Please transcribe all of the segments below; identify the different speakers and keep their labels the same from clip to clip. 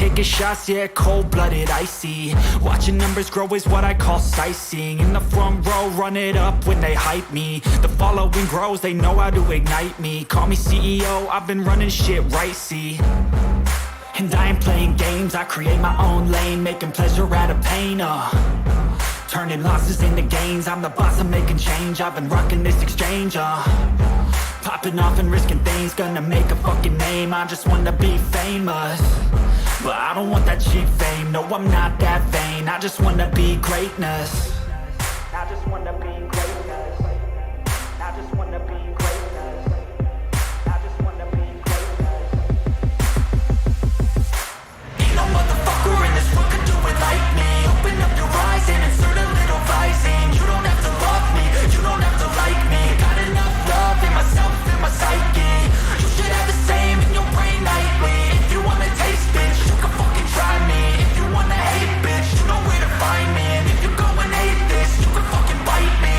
Speaker 1: taking shots, yeah, cold-blooded, icy. Watching numbers grow is what I call sightseeing. In the front row, run it up when they hype me. The following grows, they know how to ignite me. Call me CEO, I've been running shit right, see. And I ain't playing games, I create my own lane, making pleasure out of pain, turning losses into gains, I'm the boss, I'm making change. I've been rocking this exchange, popping off and risking things, gonna make a fucking name. I just wanna be famous, but I don't want that cheap fame. No, I'm not that vain, I just wanna be greatness. I just wanna be greatness. I just wanna be greatness. I just wanna be greatness. Ain't no motherfucker in this world could do it like me. Open up your eyes and insert a little rising. You don't have to love me, you don't have to like me. Got enough love in myself, in my psyche. You should have the same in your brain nightly. If you wanna taste, bitch, you can fucking try me. If you wanna hate, bitch, you know where to find me. And if you go and hate this, you can fucking bite me.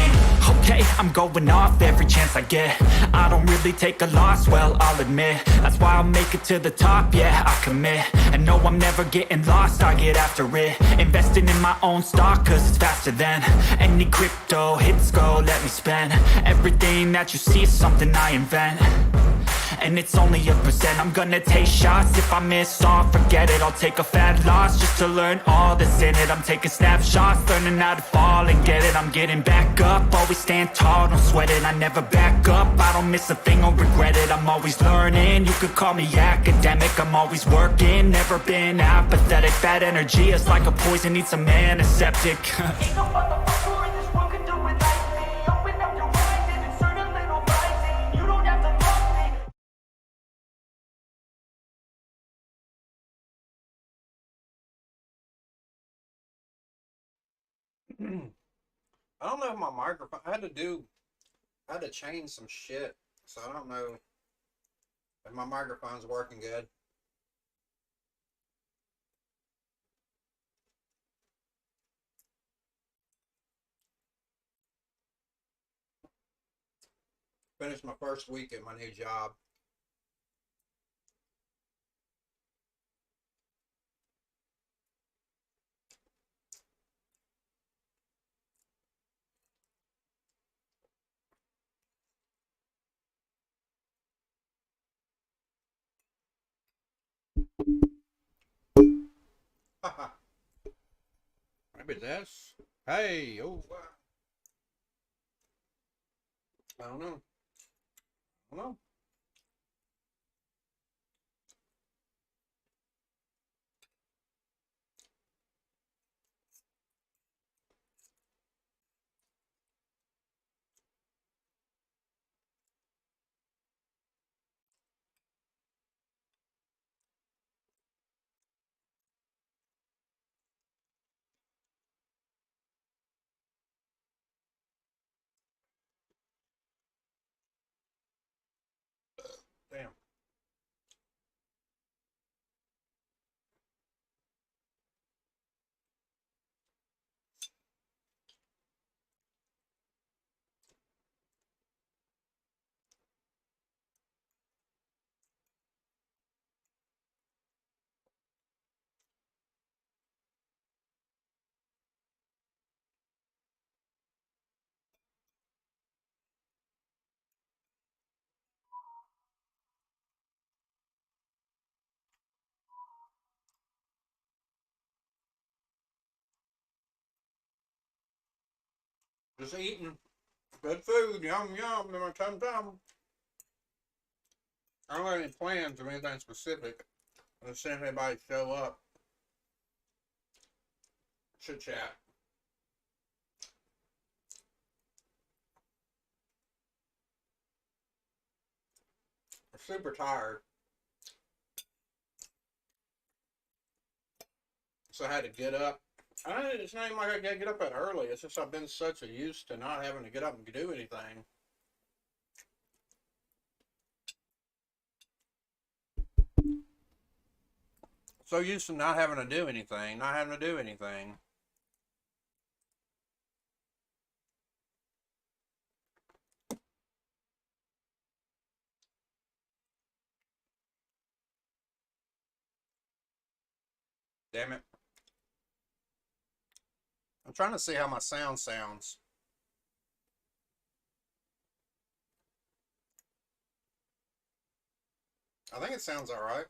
Speaker 1: Okay, I'm going off every chance I get. I don't really take a loss, well, I'll admit. That's why I'll make it to the top, yeah, I commit. And no, I'm never getting lost, I get after it. Investing in my own stock, cause it's faster than any crypto hits go, let me spend. Everything that you see is something I invent, and it's only a percent. I'm gonna take shots, if I miss all, forget it. I'll take a fat loss just to learn all that's in it. I'm taking snapshots, learning how to fall and get it. I'm getting back up, always stand tall, don't sweat it. I never back up, I don't miss a thing or regret it. I'm always learning, you could call me academic. I'm always working, never been apathetic. Bad energy is like a poison, needs some antiseptic. Ain't no motherfucker in this world could do it like me. Open up your eyes and insert a little rising. You don't have to love me.
Speaker 2: I don't know if my microphone, I had to change some shit, so I don't know if my microphone's working good. Finished my first week at my new job. Maybe this. Hey, oh, I don't know. I don't know. Damn. Just eating good food, yum yum, in my tum tum. I don't have any plans or anything specific. Just seeing if anybody show up. Chit chat. I'm super tired, so I had to get up. It's not even like I gotta get up that early. It's just I've been such a used to not having to get up and do anything. So used to not having to do anything, not having to do anything. Damn it. I'm trying to see how my sound sounds. I think it sounds alright.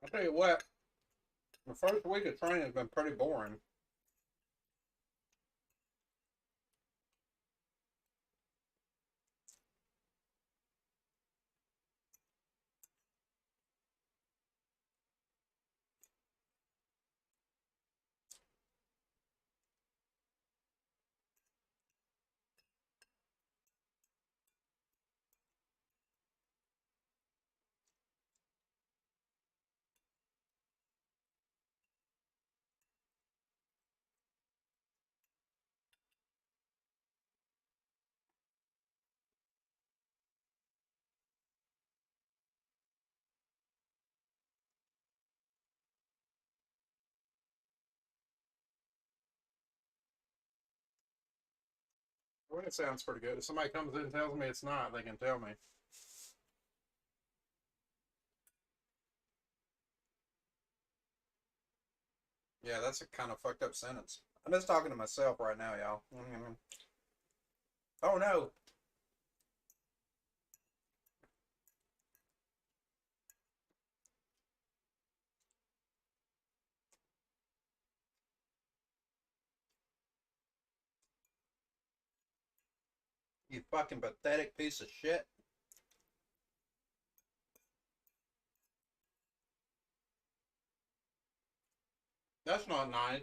Speaker 2: I'll tell you what, the first week of training has been pretty boring. Well, it sounds pretty good. If somebody comes in and tells me it's not, they can tell me. Yeah, that's a kind of fucked up sentence. I'm just talking to myself right now, y'all. Oh no. You fucking pathetic piece of shit. That's not nice.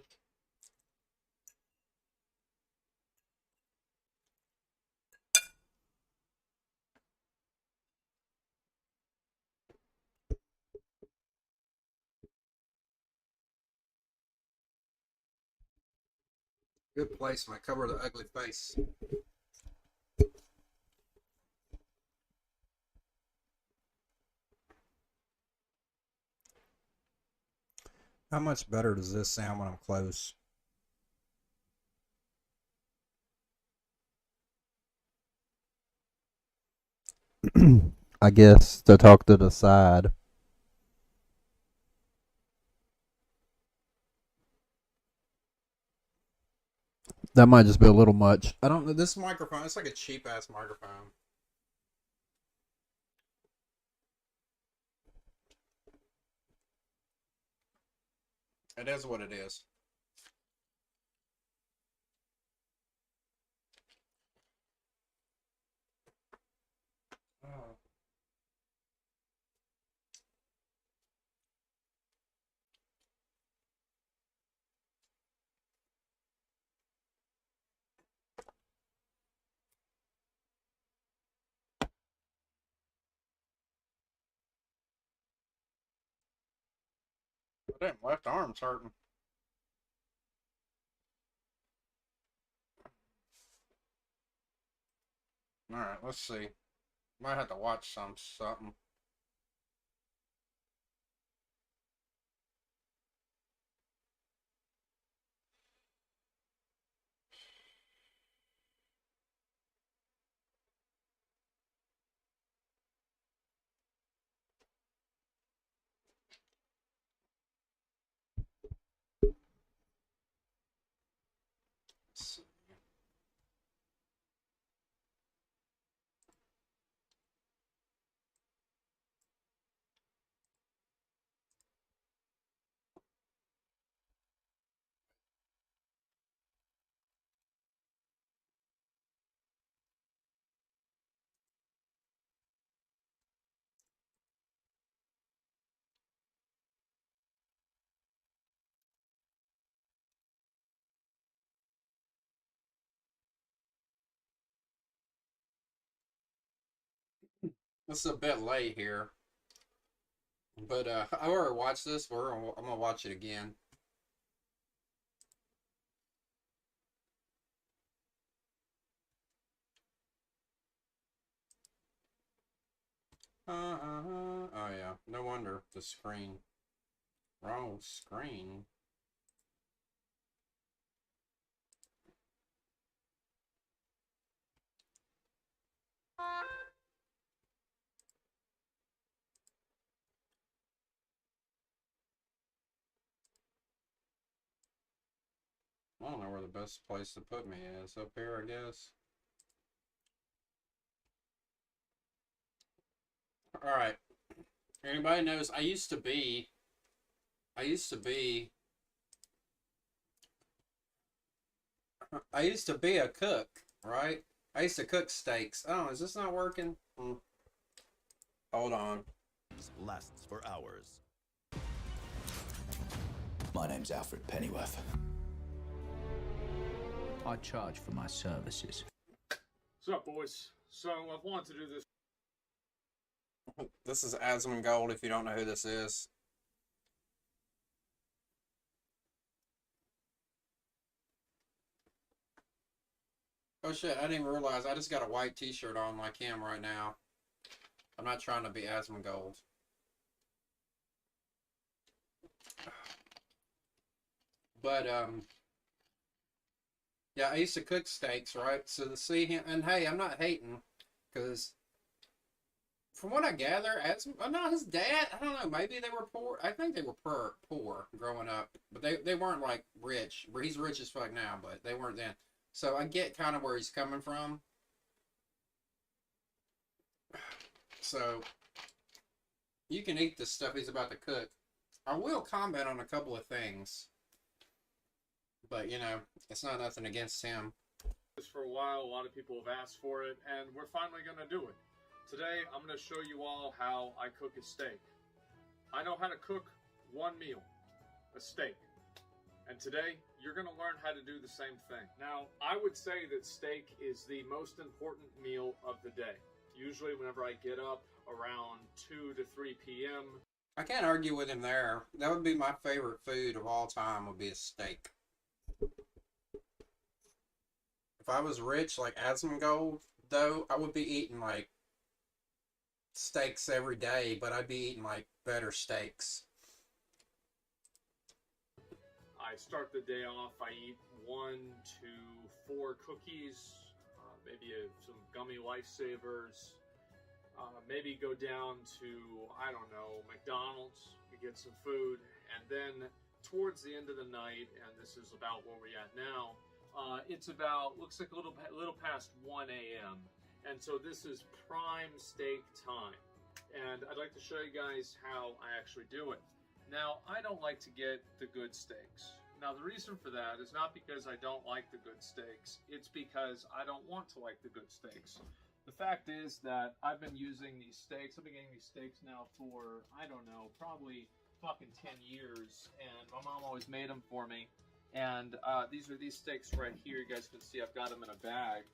Speaker 2: Good placement. Cover the ugly face. How much better does this sound when I'm close? I guess to talk to the side. That might just be a little much. I don't know. This microphone, it's like a cheap ass microphone. It is what it is. Oh. Damn, left arm's hurting. Alright, let's see. Might have to watch something. It's a bit late here, but I already watched this. I'm gonna watch it again. Oh yeah, no wonder the screen. Wrong screen. I don't know where the best place to put me is. Up here, I guess. Alright. Anybody knows I used to be I used to be a cook, right? I used to cook steaks. Oh, is this not working? Hold on.
Speaker 3: Lasts for hours.
Speaker 4: My name's Alfred Pennyworth. I charge for my services.
Speaker 5: What's up, boys? So I've wanted to do this.
Speaker 2: This is Asmongold if you don't know who this is. Oh shit, I didn't even realize I just got a white t-shirt on my cam right now. I'm not trying to be Asmongold. But, yeah, I used to cook steaks, right? So to see him, and hey, I'm not hating, because from what I gather, not his dad, I don't know, maybe they were poor. I think they were poor growing up, but they weren't, like, rich. He's rich as fuck now, but they weren't then. So I get kind of where he's coming from. So, you can eat the stuff he's about to cook. I will comment on a couple of things. But, you know, it's not nothing against him.
Speaker 5: For a while, a lot of people have asked for it, and we're finally going to do it. Today, I'm going to show you all how I cook a steak. I know how to cook one meal, a steak. And today, you're going to learn how to do the same thing. Now, I would say that steak is the most important meal of the day. Usually, whenever I get up around 2 to 3 p.m.
Speaker 2: I can't argue with him there. That would be my favorite food of all time, would be a steak. If I was rich like Asmongold, though, I would be eating, like, steaks every day, but I'd be eating, like, better steaks.
Speaker 5: I start the day off, I eat 1 to 4 cookies, maybe some gummy lifesavers, maybe go down to, I don't know, McDonald's to get some food, and then towards the end of the night, and this is about where we're at now, it's about, looks like a little past 1 a.m. And so this is prime steak time. And I'd like to show you guys how I actually do it. Now, I don't like to get the good steaks. Now, the reason for that is not because I don't like the good steaks. It's because I don't want to like the good steaks. The fact is that I've been using these steaks. I've been getting these steaks now for, I don't know, probably fucking 10 years. And my mom always made them for me. And these are these steaks right here. You guys can see I've got them in a bag.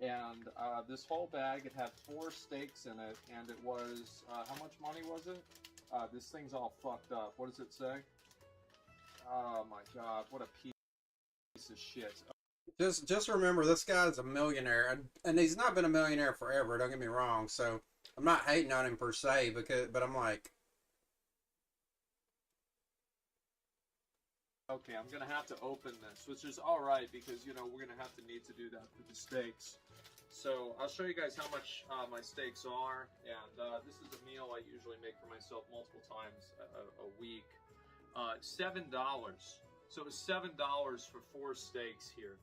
Speaker 5: And this whole bag, it had 4 steaks in it. And it was, how much money was it? This thing's all fucked up. What does it say? Oh my god, what a piece of shit.
Speaker 2: Just remember, this guy's a millionaire. And he's not been a millionaire forever, don't get me wrong. So, I'm not hating on him per se, but I'm like...
Speaker 5: Okay, I'm gonna have to open this, which is alright because, you know, we're gonna have to need to do that for the steaks. So, I'll show you guys how much my steaks are, and this is a meal I usually make for myself multiple times a week. $7. So it's $7 for 4 steaks here.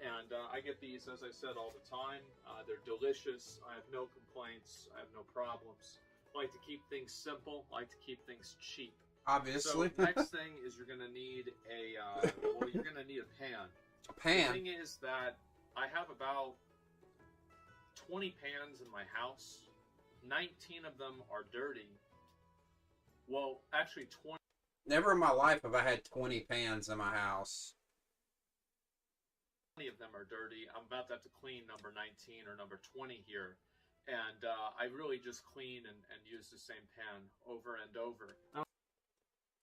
Speaker 5: And I get these, as I said, all the time. They're delicious. I have no complaints. I have no problems. I like to keep things simple. I like to keep things cheap.
Speaker 2: Obviously.
Speaker 5: So next thing is you're gonna need a you're gonna need a pan.
Speaker 2: A pan?
Speaker 5: The thing is that I have about 20 pans in my house. 19 of them are dirty. Well, actually 20.
Speaker 2: Never in my life have I had 20 pans in my house.
Speaker 5: 20 of them are dirty. I'm about to have to clean number 19 or number 20 here. And I really just clean and use the same pan over and over.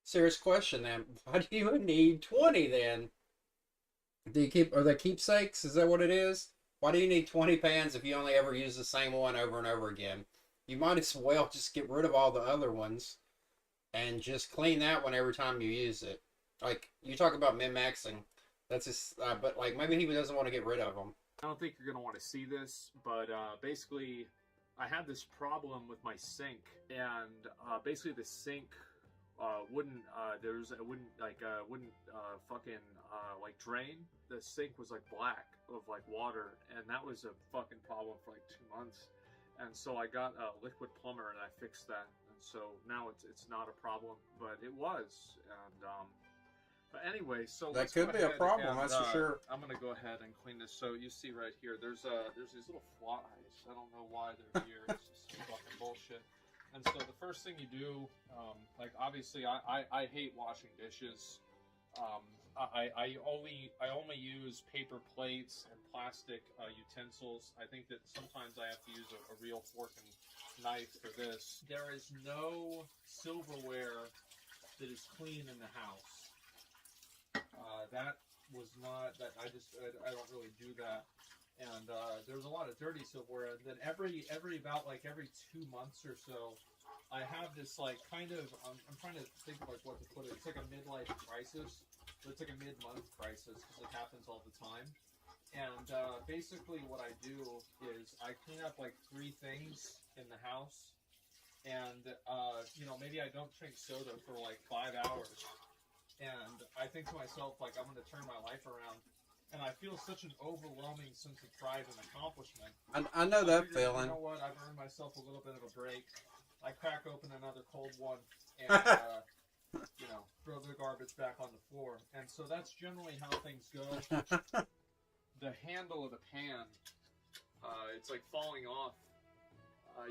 Speaker 2: Serious question then. Why do you need 20 then? Are they keepsakes? Is that what it is? Why do you need 20 pans if you only ever use the same one over and over again? You might as well just get rid of all the other ones and just clean that one every time you use it. Like, you talk about min-maxing. That's just, but like, maybe he doesn't want to get rid of them.
Speaker 5: I don't think you're going to want to see this, but basically, I had this problem with my sink, and basically the sink wouldn't fucking like drain. The sink was like black of like water, and that was a fucking problem for like 2 months. And so I got a liquid plumber and I fixed that, and so now it's not a problem, but it was. And but anyway, so
Speaker 2: that could be a problem, that's for sure.
Speaker 5: I'm gonna go ahead and clean this. So you see right here, there's these little flies. I don't know why they're here. It's just some fucking bullshit. And so the first thing you do, like obviously I hate washing dishes. I only use paper plates and plastic utensils. I think that sometimes I have to use a real fork and knife for this. There is no silverware that is clean in the house. That was not that. I don't really do that. And there's a lot of dirty silverware. And then every 2 months or so, I have this like kind of. I'm trying to think of like what to put it. It's like a midlife crisis. It's like a mid-month crisis because it happens all the time. And basically what I do is I clean up like 3 things in the house. And, you know, maybe I don't drink soda for like 5 hours. And I think to myself, like, I'm going to turn my life around. And I feel such an overwhelming sense of pride and accomplishment.
Speaker 2: I know that feeling.
Speaker 5: You know what? I've earned myself a little bit of a break. I crack open another cold one. And, you know, throw the garbage back on the floor. And so that's generally how things go. The handle of the pan, it's like falling off.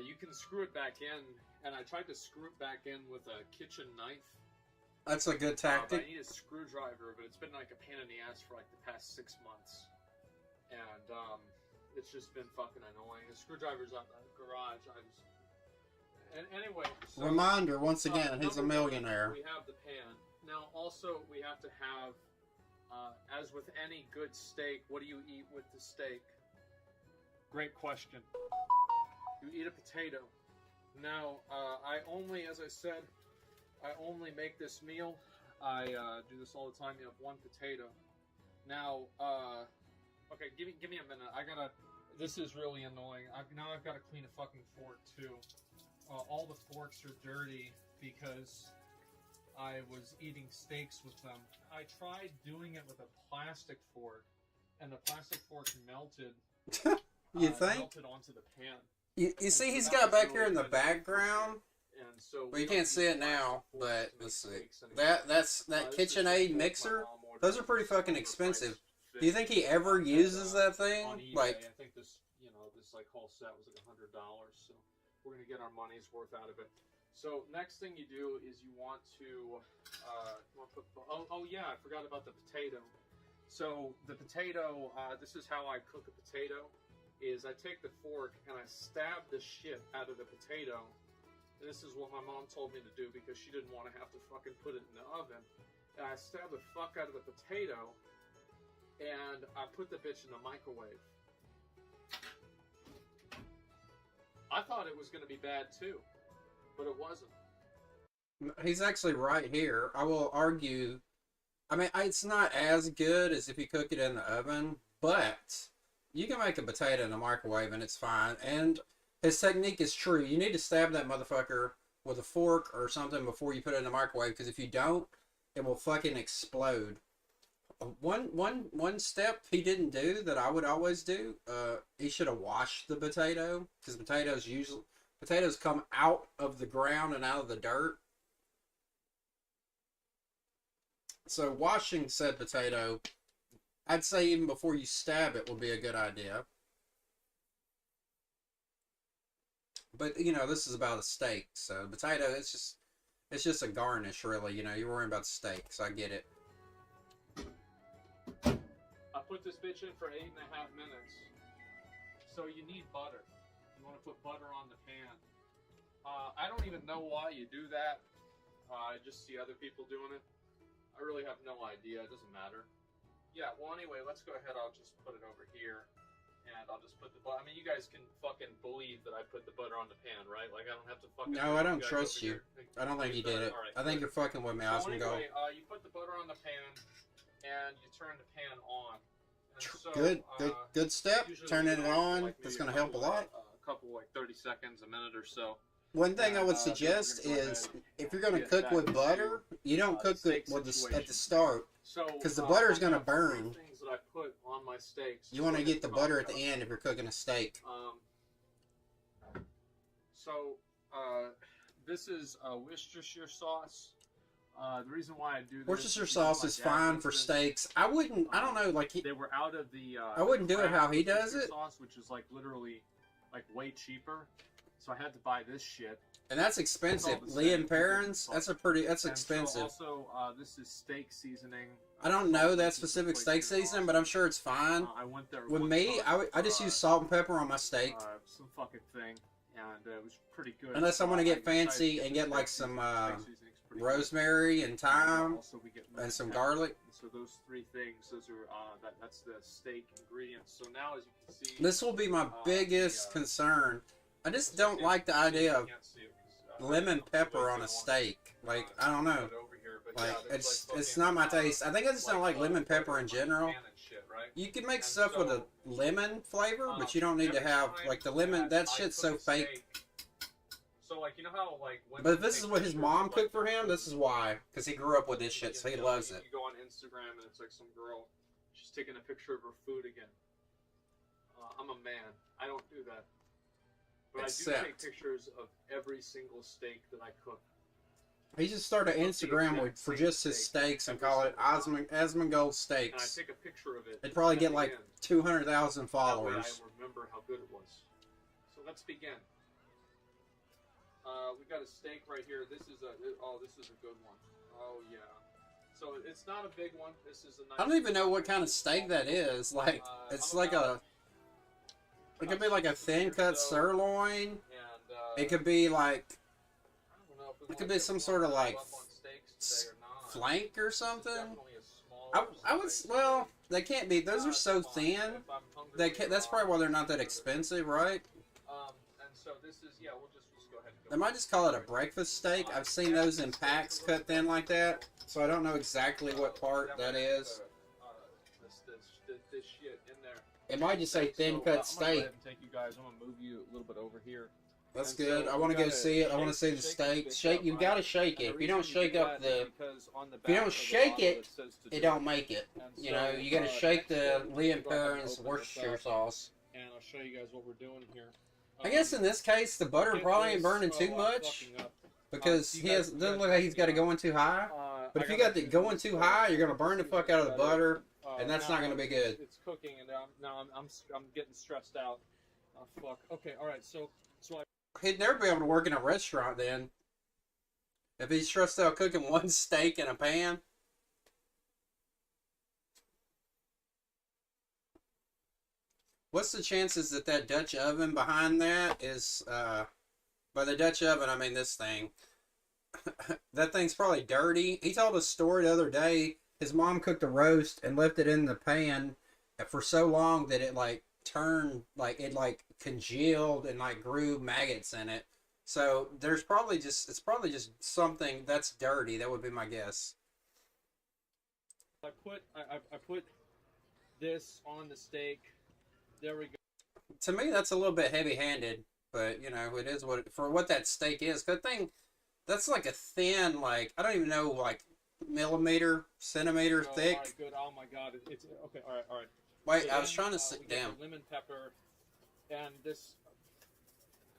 Speaker 5: You can screw it back in, and I tried to screw it back in with a kitchen knife.
Speaker 2: That's a good tactic.
Speaker 5: I need a screwdriver, but it's been like a pain in the ass for like the past 6 months. And it's just been fucking annoying. The screwdriver's out in the garage. And anyway, so,
Speaker 2: reminder once again, he's a millionaire.
Speaker 5: We have the pan. Now, also, we have to have, as with any good steak, what do you eat with the steak? Great question. You eat a potato. Now, as I said, I only make this meal. I do this all the time. You have 1 potato. Now, okay, give me a minute. This is really annoying. Now I've got to clean a fucking fork too. All the forks are dirty because I was eating steaks with them. I tried doing it with a plastic fork, and the plastic fork melted.
Speaker 2: You think?
Speaker 5: Melted onto the pan.
Speaker 2: You see, he's got back here in the background.
Speaker 5: And so
Speaker 2: well, you can't see it now, but let's see. That KitchenAid mixer. Those are pretty fucking expensive. Do you think he ever uses that thing?
Speaker 5: On eBay,
Speaker 2: Like,
Speaker 5: I think this like whole set was like $100. So we're gonna get our money's worth out of it. So next thing you do is you want to put. Oh yeah, I forgot about the potato. So the potato. This is how I cook a potato. Is I take the fork and I stab the shit out of the potato. And this is what my mom told me to do because she didn't want to have to fucking put it in the oven. And I stab the fuck out of the potato, and I put the bitch in the microwave. I thought it was going to be bad too, but it wasn't.
Speaker 2: he's actually right here. I will argue. I mean, it's not as good as if you cook it in the oven, but you can make a potato in the microwave and it's fine. And his technique is true. You need to stab that motherfucker with a fork or something before you put it in the microwave, because if you don't, it will fucking explode. One step he didn't do that I would always do, he should have washed the potato, because potatoes come out of the ground and out of the dirt. So washing said potato, I'd say even before you stab it would be a good idea. But, you know, this is about a steak, so potato, it's just a garnish, really. You know, you're worrying about steaks. I get it.
Speaker 5: I put this bitch in for 8.5 minutes. So you need butter. You want to put butter on the pan. I don't even know why you do that. I just see other people doing it. I really have no idea. It doesn't matter. Yeah, well, anyway, let's go ahead. I'll just put it over here. And I'll just put the butter. I mean, you guys can fucking believe that I put the butter on the pan, right? Like, I don't have to fucking...
Speaker 2: No, I don't trust you. I don't think you did it.
Speaker 5: Right,
Speaker 2: I think you're fucking with me,
Speaker 5: so
Speaker 2: Asmongold.
Speaker 5: anyway, you put the butter on the pan, and you turn the pan on. And so,
Speaker 2: Good step. Turning it on.
Speaker 5: Like
Speaker 2: That's going to help a lot.
Speaker 5: A couple, like 30 seconds, a minute or so.
Speaker 2: One thing I would suggest is, if you're going to cook with butter, you don't cook it at the start, because the butter is going to burn.
Speaker 5: Things that I put on my steaks.
Speaker 2: You want to get the butter at the end if you're cooking a steak.
Speaker 5: This is Worcestershire sauce. The reason why I do this...
Speaker 2: Worcestershire sauce is fine for steaks. I wouldn't, I don't know, like...
Speaker 5: They were out of the...
Speaker 2: I wouldn't do it how he does it.
Speaker 5: Sauce, which is like literally like way cheaper. So I had to buy this shit.
Speaker 2: And that's expensive. Lee and Perrins, that's expensive.
Speaker 5: So also, this is steak seasoning.
Speaker 2: I don't know that specific steak seasoning, but I'm sure it's fine.
Speaker 5: I went there
Speaker 2: with me, I just use salt and pepper on my steak.
Speaker 5: Some fucking thing, and it was pretty good.
Speaker 2: Unless I want to get fancy and get like some rosemary and thyme and some garlic.
Speaker 5: So those three things, those are that's the steak ingredients. So now, as you can see,
Speaker 2: this will be my biggest concern. I just don't like the idea of lemon pepper on a steak. Like, I don't know. Like, it's not my taste. I think I just don't like lemon pepper in general. You can make stuff with a lemon flavor, but you don't need to have, like, the lemon. That shit's so fake.
Speaker 5: So, like, you know how, like,
Speaker 2: but if this is what his mom cooked for him, this is why. Because he grew up with this shit, so he loves it.
Speaker 5: You go on Instagram and it's like some girl, she's taking a picture of her food again. I'm a man. I don't do that. But I do take pictures of every single steak that I cook.
Speaker 2: He just started Instagram for just his steaks and call it Asmongold Steaks.
Speaker 5: And I take a picture of it.
Speaker 2: It'd probably get like 200,000 followers.
Speaker 5: That way I remember how good it was. So let's begin. We got a steak right here. This is a good one. Oh yeah. So it's not a big one. This is a nice.
Speaker 2: I don't even know what kind of steak that is. Like it's like a. It could be like a thin cut sirloin. And, it could be like. It could be some sort of like flank or something. I would, well, they can't be. Those are so thin. They can't, that's probably why they're not that expensive, right?
Speaker 5: And so this is, yeah, we'll just go ahead and go.
Speaker 2: They might just call it a breakfast steak. I've seen those in packs cut thin like that, so I don't know exactly what part that is.
Speaker 5: This shit in there.
Speaker 2: It might just say thin cut steak.
Speaker 5: I'm gonna go ahead and take you guys. I'm gonna move you a little bit over here.
Speaker 2: That's good. I want to go see it. I want to see the steak. Shake. You gotta shake it. If you don't shake up the, if you don't shake it, it don't make it. You know, you gotta shake the Lee and Perrins Worcestershire sauce.
Speaker 5: And I'll show you guys what we're doing here.
Speaker 2: I guess in this case, the butter probably ain't burning too much because he has. Doesn't look like he's got it going too high. But if you got it going too high, you're gonna burn the fuck out of the butter, and that's not gonna be good.
Speaker 5: It's cooking, and now I'm getting stressed out. Oh fuck. Okay. All right. So
Speaker 2: he'd never be able to work in a restaurant then. If he's stressed out cooking one steak in a pan. What's the chances that that Dutch oven behind that is, by the Dutch oven, I mean this thing. That thing's probably dirty. He told a story the other day. His mom cooked a roast and left it in the pan for so long that it like turned, like it like congealed and like grew maggots in it. So there's probably just, it's probably just something that's dirty. That would be my guess.
Speaker 5: I put this on the steak. There we go.
Speaker 2: To me, that's a little bit heavy-handed, but you know, it is what for what that steak is. Good thing, that's like a thin, like I don't even know, like centimeter thick.
Speaker 5: All right, good. Oh my god, it's okay. All right.
Speaker 2: Wait,
Speaker 5: so
Speaker 2: I was trying to sit down.
Speaker 5: Lemon pepper, and this.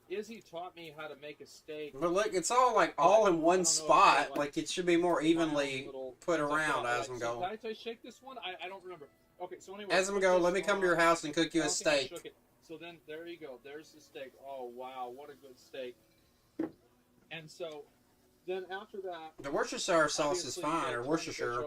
Speaker 5: Izzy taught me how to make a steak.
Speaker 2: But look, it's all like all in one spot. Like it should be more evenly put around. Asmongold.
Speaker 5: So did I shake this one? I don't remember. Okay, so anyway.
Speaker 2: Asmongold, let me come to your house and cook you a steak.
Speaker 5: So then there you go. There's the steak. Oh wow, what a good steak. And so then after that,
Speaker 2: the Worcestershire sauce is fine, or Worcestershire.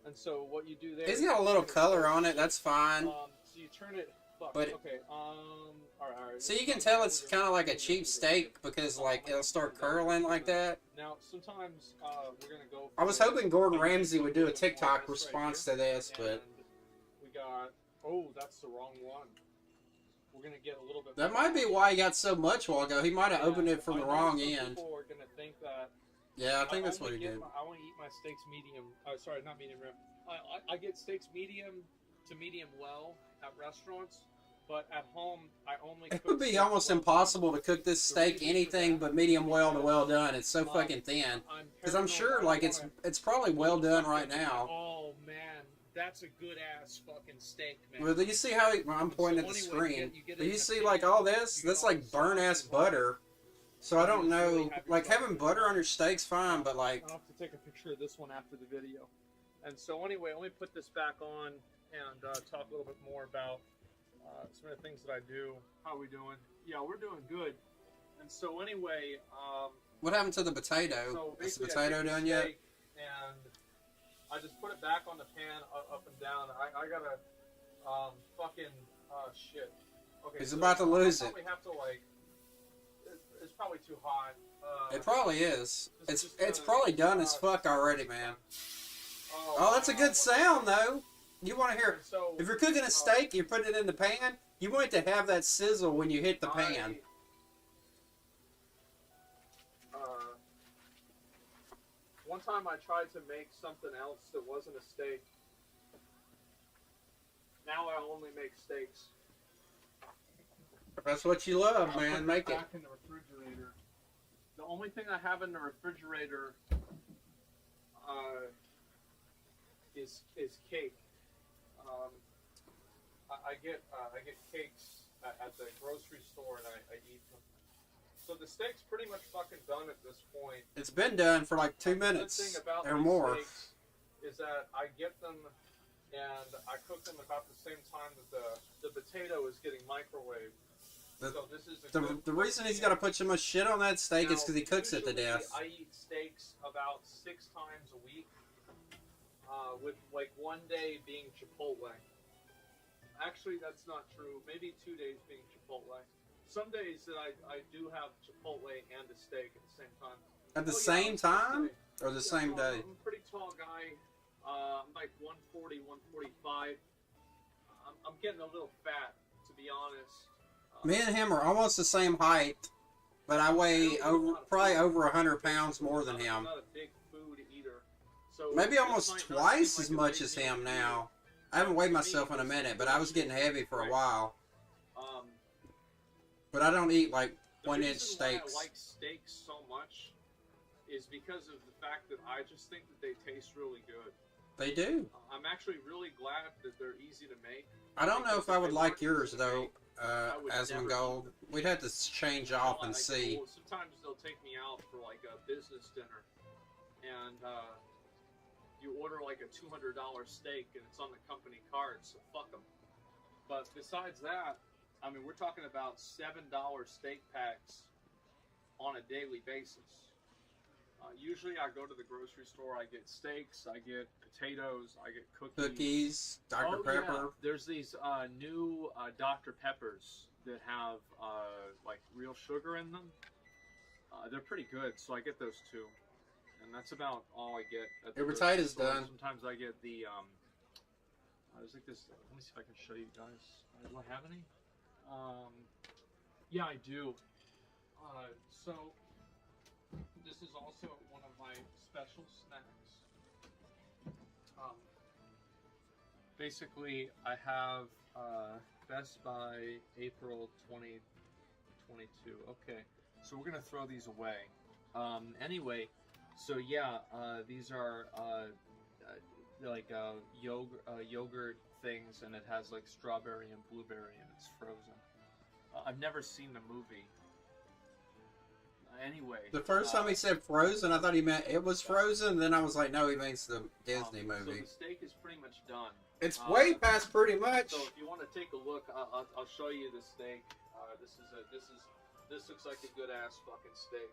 Speaker 5: And so what you do there?
Speaker 2: It's got a little color on it. That's fine.
Speaker 5: So you turn it fuck.
Speaker 2: But
Speaker 5: Okay. All right.
Speaker 2: so you can tell it's kind of like a cheap steak because like it'll start curling like that.
Speaker 5: Now, sometimes we're gonna go.
Speaker 2: I was hoping Gordon Ramsay would do a TikTok response to this, but
Speaker 5: we got. Oh, that's the wrong one. We're gonna get a little bit.
Speaker 2: that might be why he got so much while ago. He might have opened it from the wrong end.
Speaker 5: People are gonna think that.
Speaker 2: Yeah, I think that's what he did.
Speaker 5: I want to eat my steaks medium. Sorry, not medium rare. I get steaks medium to medium well at restaurants, but at home I only.
Speaker 2: It would be almost impossible to cook this steak anything but medium well to well done. It's so fucking thin. Because I'm sure like it's probably well done right now.
Speaker 5: Oh man, that's a good ass fucking steak, man.
Speaker 2: Well, you see how I'm pointing at the screen? Do you see like all this? That's like burnt ass butter. So I don't know, like having butter on your steak's fine, but like
Speaker 5: I'll have to take a picture of this one after the video. And so anyway, let me put this back on and talk a little bit more about some of the things that I do. How are we doing? Yeah, we're doing good. And so anyway,
Speaker 2: what happened to the potato?
Speaker 5: so
Speaker 2: Is the
Speaker 5: basically I
Speaker 2: potato
Speaker 5: take the
Speaker 2: done yet?
Speaker 5: steak and I just put it back on the pan up and down. I gotta fucking shit. Okay,
Speaker 2: He's about to lose
Speaker 5: I
Speaker 2: it.
Speaker 5: probably have to like. It's probably too hot.
Speaker 2: It probably is.
Speaker 5: This is
Speaker 2: It's
Speaker 5: just
Speaker 2: probably done as fuck already, man. Oh, that's a good sound though. You want to hear?
Speaker 5: So,
Speaker 2: If you're cooking a steak, you put it in the pan. You want it to have that sizzle when you hit the pan.
Speaker 5: One time I tried to make something else that wasn't a steak. Now I only make steaks.
Speaker 2: That's what you love,
Speaker 5: I'll
Speaker 2: man.
Speaker 5: put
Speaker 2: Make it.
Speaker 5: back in the refrigerator. The only thing I have in the refrigerator is cake. I get cakes at the grocery store and I eat them. So the steak's pretty much fucking done at this point.
Speaker 2: It's been done for like 2
Speaker 5: The good
Speaker 2: minutes
Speaker 5: thing about
Speaker 2: or
Speaker 5: these
Speaker 2: more.
Speaker 5: steaks is that I get them and I cook them about the same time that the potato is getting microwaved. So this is
Speaker 2: The reason he's got to put so much shit on that steak is because he cooks it to
Speaker 5: usually
Speaker 2: death.
Speaker 5: I eat steaks about 6 times a week, with like one day being Chipotle. Actually, that's not true. Maybe 2 days being Chipotle. Some days that I do have Chipotle and a steak at the same time.
Speaker 2: At the
Speaker 5: Oh, yeah,
Speaker 2: same
Speaker 5: I was gonna
Speaker 2: time
Speaker 5: say,
Speaker 2: or the same
Speaker 5: so
Speaker 2: day?
Speaker 5: I'm a pretty tall guy. I'm like 140, 145. I'm getting a little fat, to be honest.
Speaker 2: Me and him are almost the same height, but I weigh probably over 100 pounds more than him.
Speaker 5: I'm not a big food eater. So
Speaker 2: Maybe
Speaker 5: this
Speaker 2: almost
Speaker 5: might not
Speaker 2: twice
Speaker 5: seem
Speaker 2: as
Speaker 5: like a
Speaker 2: much
Speaker 5: big
Speaker 2: as
Speaker 5: deal
Speaker 2: him
Speaker 5: to
Speaker 2: now.
Speaker 5: you.
Speaker 2: I haven't weighed
Speaker 5: To me,
Speaker 2: myself in a minute, but I was getting heavy for a
Speaker 5: right.
Speaker 2: while.
Speaker 5: Um,
Speaker 2: But I don't eat like
Speaker 5: the
Speaker 2: 1-inch
Speaker 5: reason why
Speaker 2: steaks.
Speaker 5: I like steaks so much is because of the fact that I just think that they taste really good.
Speaker 2: They do.
Speaker 5: I'm actually really glad that they're easy to make.
Speaker 2: I don't know if I would
Speaker 5: they
Speaker 2: like
Speaker 5: weren't
Speaker 2: yours
Speaker 5: easy to
Speaker 2: though,
Speaker 5: make, I would never
Speaker 2: Asmongold. We'd have to change off and see.
Speaker 5: Well, sometimes they'll take me out for like a business dinner, and you order like a $200 steak, and it's on the company card, so fuck them. But besides that, I mean, we're talking about $7 steak packs on a daily basis. Usually I go to the grocery store, I get steaks, I get potatoes, I get
Speaker 2: Cookies, Dr. Pepper.
Speaker 5: Yeah. There's these new Dr. Peppers that have like real sugar in them. They're pretty good, so I get those too. And that's about all I get at the
Speaker 2: Your
Speaker 5: grocery
Speaker 2: potatoes
Speaker 5: store.
Speaker 2: done.
Speaker 5: Sometimes I get the there's like this. Let me see if I can show you guys. Do I have any? Yeah, I do. So this is also one of my special snacks. Basically, I have Best Buy April 2022. Okay, so we're gonna throw these away. Anyway, so yeah, these are they're like yogurt things, and it has like strawberry and blueberry, and it's frozen. I've never seen the movie. Anyway,
Speaker 2: The first time he said Frozen, I thought he meant it was Frozen. Then I was like, no, he means the Disney
Speaker 5: So
Speaker 2: movie.
Speaker 5: the steak is pretty much done.
Speaker 2: It's way past pretty much.
Speaker 5: So if you want to take a look, I'll show you the steak. This looks like a good ass fucking steak.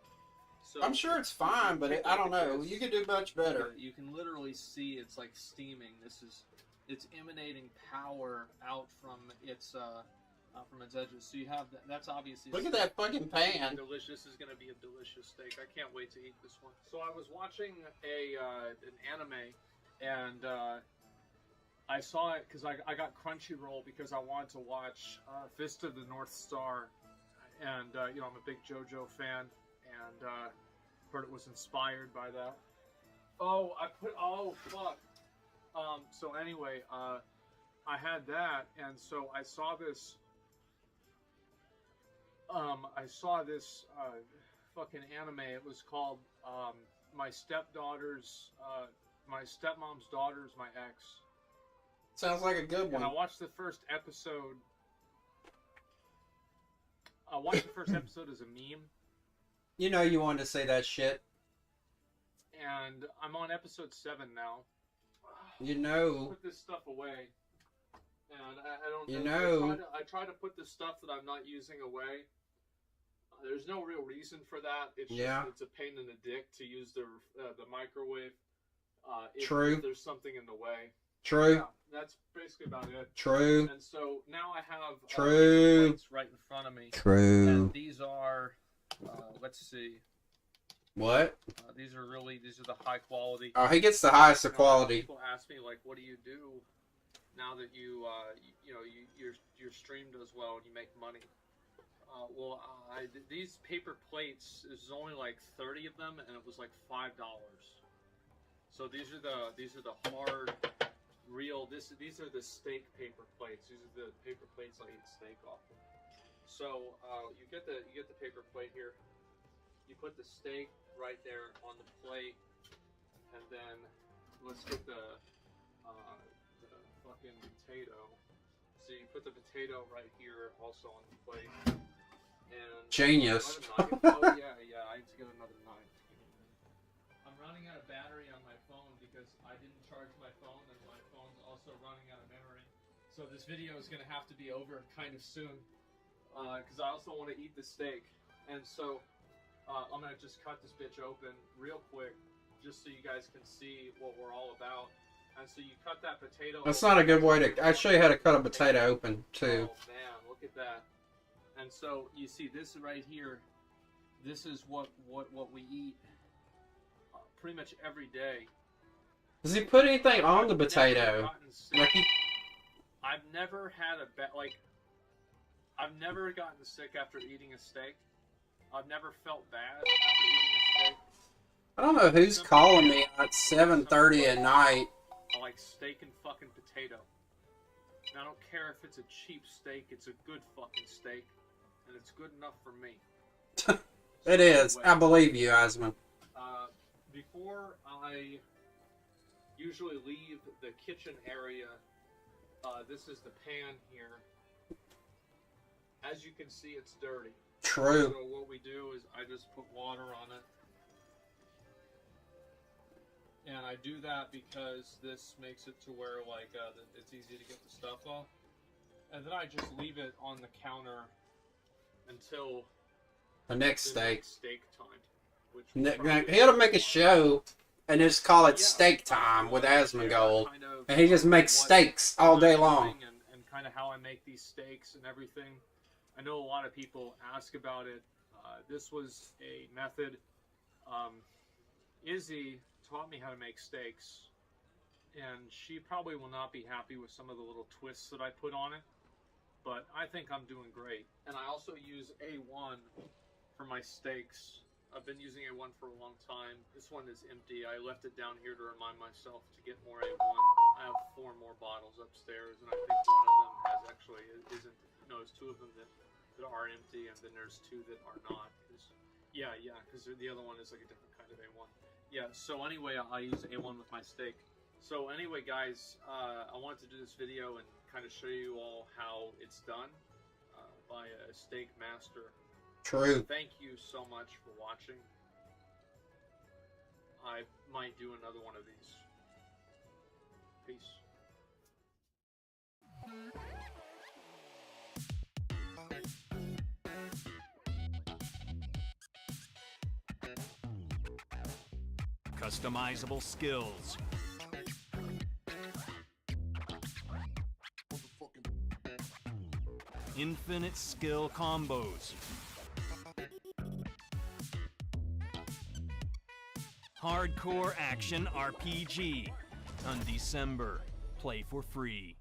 Speaker 5: So
Speaker 2: I'm sure it's fine, but I don't know. You could do much better.
Speaker 5: You can literally see it's like steaming. This is it's emanating power out from its edges. So you have that. That's obviously.
Speaker 2: Look at that fucking pan.
Speaker 5: Delicious. This is gonna be a delicious steak. I can't wait to eat this one. So I was watching an anime, and I saw it because I got Crunchyroll because I wanted to watch Fist of the North Star, and you know, I'm a big JoJo fan, and heard it was inspired by that. Oh fuck. So anyway, I had that, and so I saw this. Fucking anime. It was called My Stepmom's Daughter's My Ex.
Speaker 2: Sounds like a good one.
Speaker 5: And I watched the first episode. I watched the first episode as a meme.
Speaker 2: You know you wanted to say that shit.
Speaker 5: And I'm on episode 7 now.
Speaker 2: You know.
Speaker 5: Put this stuff away. And I don't.
Speaker 2: You know.
Speaker 5: I try to put the stuff that I'm not using away. There's no real reason for that. It's just, it's a pain in the dick to use the microwave. If there's something in the way.
Speaker 2: True.
Speaker 5: Yeah, that's basically about it.
Speaker 2: True.
Speaker 5: And so now I have
Speaker 2: plates
Speaker 5: right in front of me.
Speaker 2: True.
Speaker 5: And these are, let's see.
Speaker 2: What?
Speaker 5: These are the high quality.
Speaker 2: Oh, he gets the highest of quality.
Speaker 5: People ask me like, what do you do now that your stream does well and you make money? These paper plates is only like 30 of them, and it was like $5. So these are the hard, real. These are the steak paper plates. These are the paper plates I eat steak off of. So you get the paper plate here. You put the steak right there on the plate, and then let's get the fucking potato. So you put the potato right here, also on the plate. And
Speaker 2: genius.
Speaker 5: Oh yeah, I need to get another knife. I'm running out of battery on my phone because I didn't charge my phone, and my phone's also running out of memory. So this video is gonna have to be over kind of soon, because I also want to eat the steak. And so I'm gonna just cut this bitch open real quick, just so you guys can see what we're all about. And so you cut that potato.
Speaker 2: That's not a good way to. I'll show you how to cut a potato open too.
Speaker 5: Oh man, look at that. And so you see this right here. This is what we eat pretty much every day.
Speaker 2: Does he put anything on the potato?
Speaker 5: I've never had I've never gotten sick after eating a steak. I've never felt bad after eating a steak.
Speaker 2: I don't know who's calling me at 7:30 at night.
Speaker 5: I like steak and fucking potato. And I don't care if it's a cheap steak, it's a good fucking steak. And it's good enough for me.
Speaker 2: It is. I believe you, Asmon.
Speaker 5: Before I usually leave the kitchen area, this is the pan here. As you can see, it's dirty.
Speaker 2: True.
Speaker 5: So what we do is I just put water on it. And I do that because this makes it to where it's easy to get the stuff off. And then I just leave it on the counter until
Speaker 2: the next steak
Speaker 5: time.
Speaker 2: He ought to make a show and just call it Steak Time with Asmongold. And he just makes steaks all day long.
Speaker 5: And kind of how I make these steaks and everything. I know a lot of people ask about it. This was a method. Izzy taught me how to make steaks. And she probably will not be happy with some of the little twists that I put on it. But I think I'm doing great. And I also use A1 for my steaks. I've been using A1 for a long time. This one is empty. I left it down here to remind myself to get more A1. I have 4 more bottles upstairs, and I think one of them has actually isn't. No, there's 2 of them that are empty, and then there's 2 that are not. Because the other one is like a different kind of A1. Yeah. So anyway, I use A1 with my steak. So anyway, guys, I wanted to do this video and kind of show you all how it's done by a steak master.
Speaker 2: True.
Speaker 5: Thank you so much for watching. I might do another one of these. Peace.
Speaker 3: Customizable skills.
Speaker 6: infinite skill combos. Hardcore action RPG. On December. Play for free.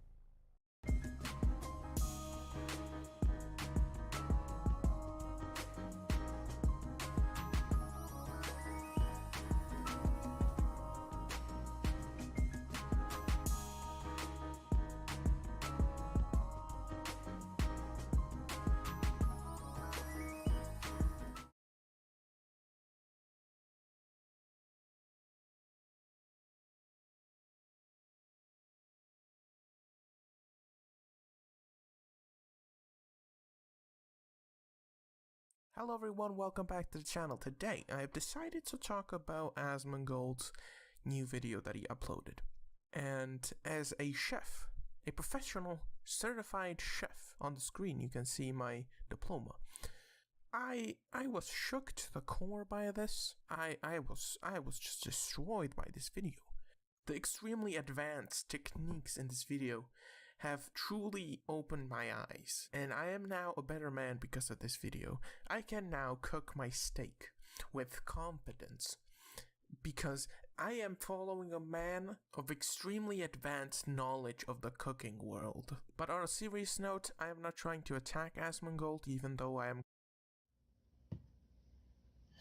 Speaker 7: Hello everyone, welcome back to the channel. Today I have decided to talk about Asmongold's new video that he uploaded. And as a chef, a professional certified chef, on the screen you can see my diploma. I was shook to the core by this. I was just destroyed by this video. The extremely advanced techniques in this video have truly opened my eyes, and I am now a better man because of this video. I can now cook my steak with competence because I am following a man of extremely advanced knowledge of the cooking world. But on a serious note, I am not trying to attack Asmongold, even though I am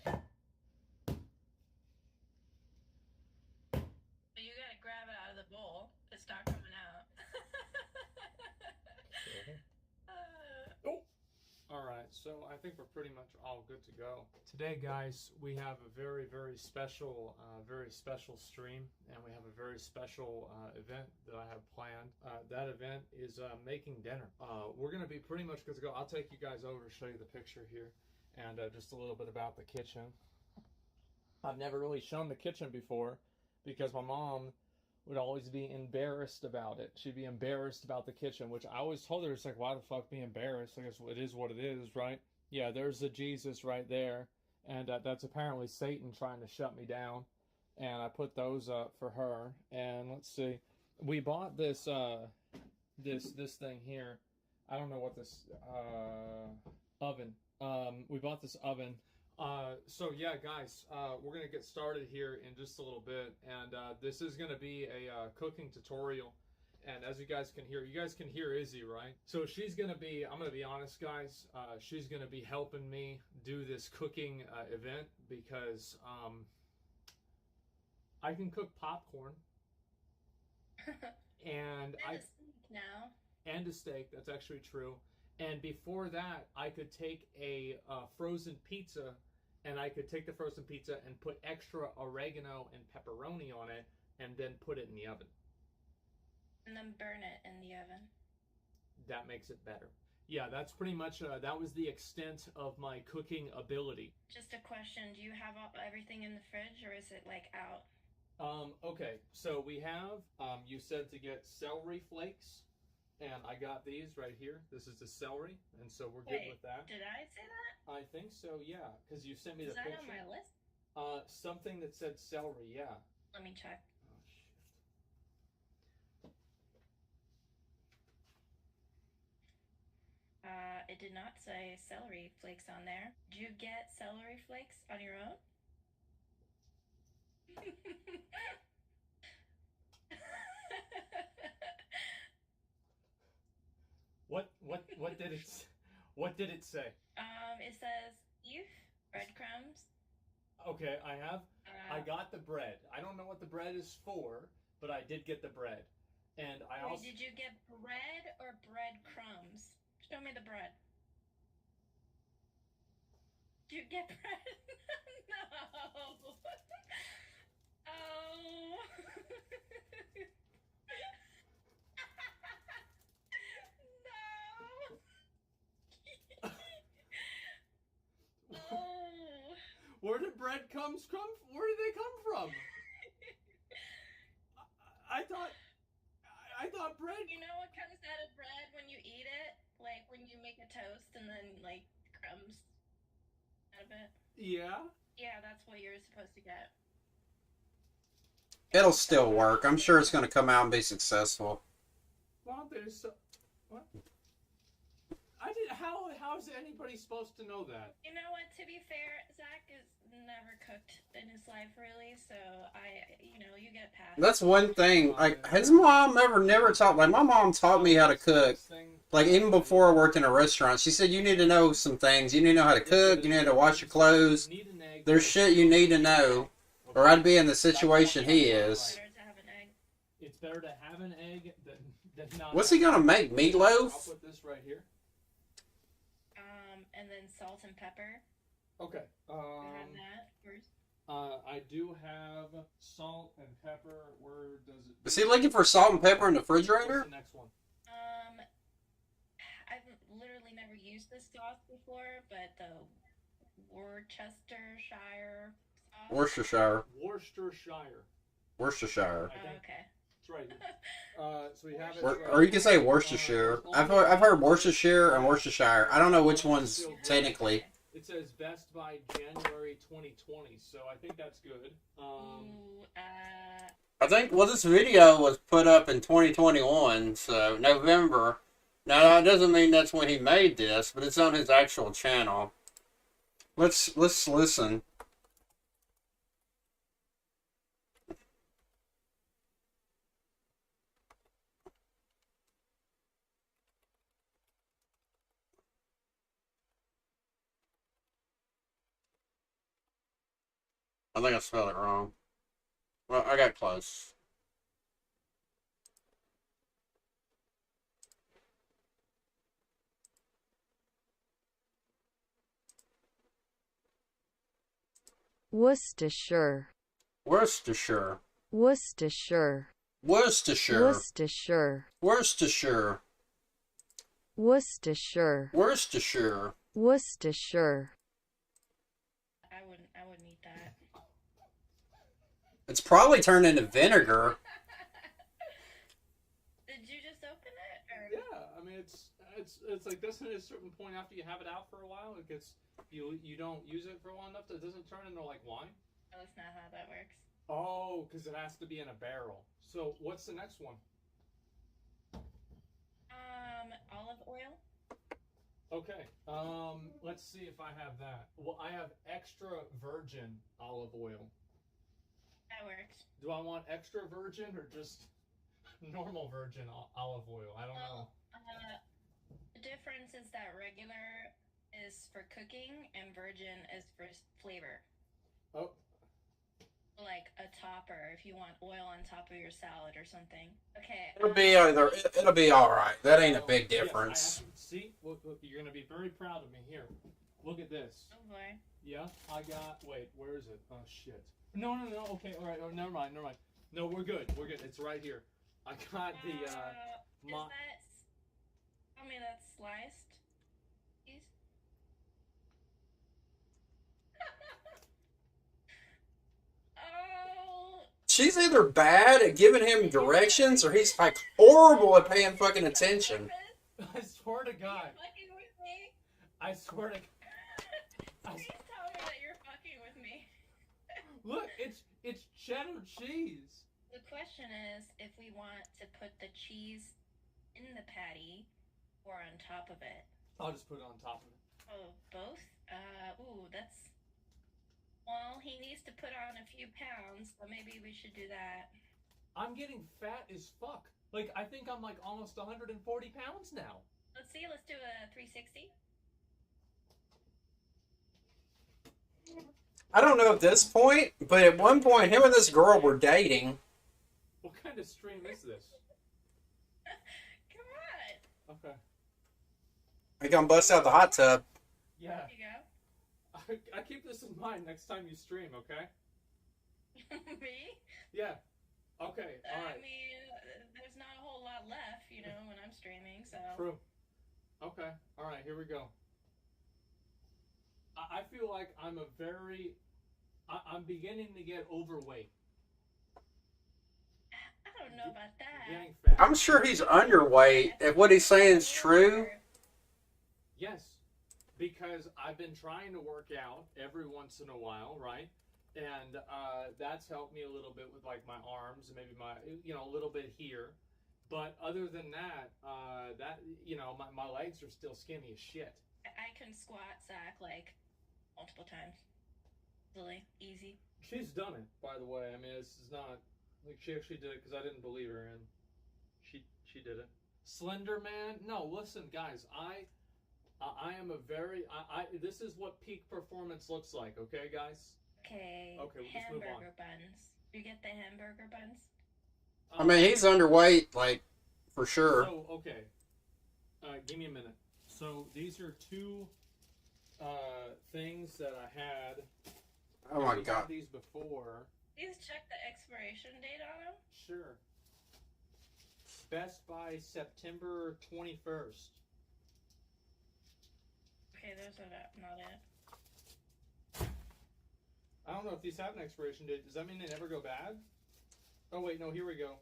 Speaker 8: You gotta grab it out of the bowl. It's not coming out.
Speaker 5: Alright, so I think we're pretty much all good to go. Today, guys, we have a very, very special stream, and we have a very special event that I have planned. That event is making dinner. We're going to be pretty much good to go. I'll take you guys over to show you the picture here, and just a little bit about the kitchen. I've never really shown the kitchen before, because my mom would always be embarrassed about it. She'd be embarrassed about the kitchen, which I always told her, it's like, why the fuck be embarrassed? I guess it is what it is, right? Yeah, there's the Jesus right there, and that's apparently Satan trying to shut me down, and I put those up for her. And let's see, we bought this this thing here. I don't know what this oven. We bought this oven. So yeah, guys, we're gonna get started here in just a little bit, and this is gonna be a cooking tutorial. And as you guys can hear Izzy, right? So she's gonna be, I'm gonna be honest, guys, she's gonna be helping me do this cooking event, because I can cook popcorn, and
Speaker 8: a steak now.
Speaker 5: And a steak. That's actually true. And before that, I could take a frozen pizza, and I could take the frozen pizza and put extra oregano and pepperoni on it, and then put it in the oven.
Speaker 8: And then burn it in the oven.
Speaker 5: That makes it better. Yeah, that's pretty much, that was the extent of my cooking ability.
Speaker 8: Just a question, do you have everything in the fridge, or is it like out?
Speaker 5: Okay, so we have, you said to get celery flakes. And I got these right here. This is the celery, and so we're good with that.
Speaker 8: Did I say that?
Speaker 5: I think so, yeah, because you sent me the
Speaker 8: Is that
Speaker 5: picture.
Speaker 8: on my list?
Speaker 5: Something that said celery, yeah.
Speaker 8: Let me check.
Speaker 5: Oh, shit.
Speaker 8: It did not say celery flakes on there. Did you get celery flakes on your own?
Speaker 5: What did it say?
Speaker 8: It says beef, breadcrumbs.
Speaker 5: Okay, I got the bread. I don't know what the bread is for, but I did get the bread. And I also...
Speaker 8: Did you get bread or breadcrumbs? Show me the bread. Did you get bread? No. Oh. Oh.
Speaker 5: Where did breadcrumbs come? Where did they come from? I thought bread.
Speaker 8: You know what comes out of bread when you eat it? Like when you make a toast and then like crumbs out of it.
Speaker 5: Yeah.
Speaker 8: Yeah, that's what you're supposed to get.
Speaker 2: It'll still work. I'm sure it's going to come out and be successful.
Speaker 5: Well, there's what? I did. How is anybody supposed to know that?
Speaker 8: You know what? To be fair, Zach has never cooked in his life, really. So you get past.
Speaker 2: That's one thing. Like, his mom never taught. Like, my mom taught me how to cook. Like, even before I worked in a restaurant, she said you need to know some things. You need to know how to cook. You need to wash your clothes. There's shit you need to know, or I'd be in the situation he is.
Speaker 5: It's better to have an egg than not.
Speaker 2: What's he gonna make? Meatloaf?
Speaker 5: I'll put this right here.
Speaker 8: And then salt and pepper.
Speaker 5: Okay.
Speaker 8: You have that first.
Speaker 5: I do have salt and pepper. Where does it?
Speaker 2: Is he looking for salt and pepper in the refrigerator?
Speaker 5: What's the next one?
Speaker 8: I've literally never used this sauce before, but the Worcestershire sauce.
Speaker 2: Worcestershire.
Speaker 5: Worcestershire.
Speaker 2: Worcestershire.
Speaker 8: Oh, okay.
Speaker 5: That's right. So we have it.
Speaker 2: Or you can say Worcestershire. I've heard Worcestershire and Worcestershire. I don't know which one's technically.
Speaker 5: It says best by January 2020, so I think that's good.
Speaker 2: I think, well, this video was put up in 2021, so November. Now, that doesn't mean that's when he made this, but it's on his actual channel. Let's listen. I think I spelled it wrong. Well, I got close.
Speaker 9: Worcestershire.
Speaker 2: Worcestershire.
Speaker 9: Worcestershire.
Speaker 2: Worcestershire.
Speaker 9: Worcestershire.
Speaker 2: Worcestershire.
Speaker 9: Worcestershire.
Speaker 2: Worcestershire.
Speaker 9: Worcestershire.
Speaker 8: I wouldn't eat that.
Speaker 2: It's probably turned into vinegar.
Speaker 8: Did you just open it? Or?
Speaker 5: Yeah, I mean it's like, doesn't at a certain point after you have it out for a while, it gets you don't use it for long enough, that doesn't turn into like wine?
Speaker 8: Oh, that's not how that works.
Speaker 5: Oh, because it has to be in a barrel. So what's the next one?
Speaker 8: Olive oil.
Speaker 5: Okay. Let's see if I have that. Well, I have extra virgin olive oil.
Speaker 8: That works.
Speaker 5: Do I want extra virgin or just normal virgin olive oil? I don't know.
Speaker 8: The difference is that regular is for cooking and virgin is for flavor.
Speaker 5: Oh.
Speaker 8: Like a topper, if you want oil on top of your salad or something. Okay.
Speaker 2: It'll be all right. That ain't a big difference.
Speaker 5: Yes, see, look, you're gonna be very proud of me here. Look at this.
Speaker 8: Oh boy.
Speaker 5: Yeah, I got. Wait, where is it? Oh shit. No. Okay, all right. Oh, never mind. No, we're good. It's right here. I got the.
Speaker 8: Is that? Tell me that's sliced. Please. Oh.
Speaker 2: She's either bad at giving him directions, or he's like horrible at paying fucking attention.
Speaker 5: I swear to God.
Speaker 8: Are you fucking with me?
Speaker 5: I swear to.
Speaker 8: Please tell me that you're fucking with me.
Speaker 5: Look, it's cheddar cheese.
Speaker 8: The question is if we want to put the cheese in the patty or on top of it.
Speaker 5: I'll just put it on top of it.
Speaker 8: Oh, both? That's... Well, he needs to put on a few pounds, so maybe we should do that.
Speaker 5: I'm getting fat as fuck. Like, I think I'm like almost 140 pounds now.
Speaker 8: Let's see, let's do a 360.
Speaker 2: I don't know at this point, but at one point, him and this girl were dating.
Speaker 5: What kind of stream is this?
Speaker 8: Come on.
Speaker 5: Okay.
Speaker 2: He gonna bust out the hot tub.
Speaker 5: Yeah.
Speaker 8: There you
Speaker 5: I keep this in mind next time you stream, okay?
Speaker 8: go. Me?
Speaker 5: Yeah. Okay, alright.
Speaker 8: I mean, there's not a whole lot left, when I'm streaming, so...
Speaker 5: True. Okay, alright, here we go. I feel like I'm I'm beginning to get overweight.
Speaker 8: I don't know about that.
Speaker 5: Getting fat.
Speaker 2: I'm sure he's underweight. If what he's saying is true.
Speaker 5: Yes, because I've been trying to work out every once in a while, right? And that's helped me a little bit with like my arms and maybe my, a little bit here. But other than that, my legs are still skinny as shit.
Speaker 8: I can squat, Zach, like multiple times. Really easy.
Speaker 5: She's done it, by the way. I mean, this is not like she actually did it because I didn't believe her, and she did it. Slender Man? No, listen, guys. I am a very this is what peak performance looks like. Okay, guys.
Speaker 8: Okay.
Speaker 5: Okay, we'll just move on.
Speaker 8: Hamburger buns. You get the hamburger buns?
Speaker 2: I mean, he's underweight, like, for sure.
Speaker 5: So, okay. Give me a minute. So, these are two things that I had.
Speaker 2: Oh my
Speaker 5: we
Speaker 2: god.
Speaker 5: had these before.
Speaker 8: Please check the expiration date on them.
Speaker 5: Sure. Best by September 21st.
Speaker 8: Okay, those are not it.
Speaker 5: I don't know if these have an expiration date. Does that mean they never go bad? Oh, wait, no, here we go.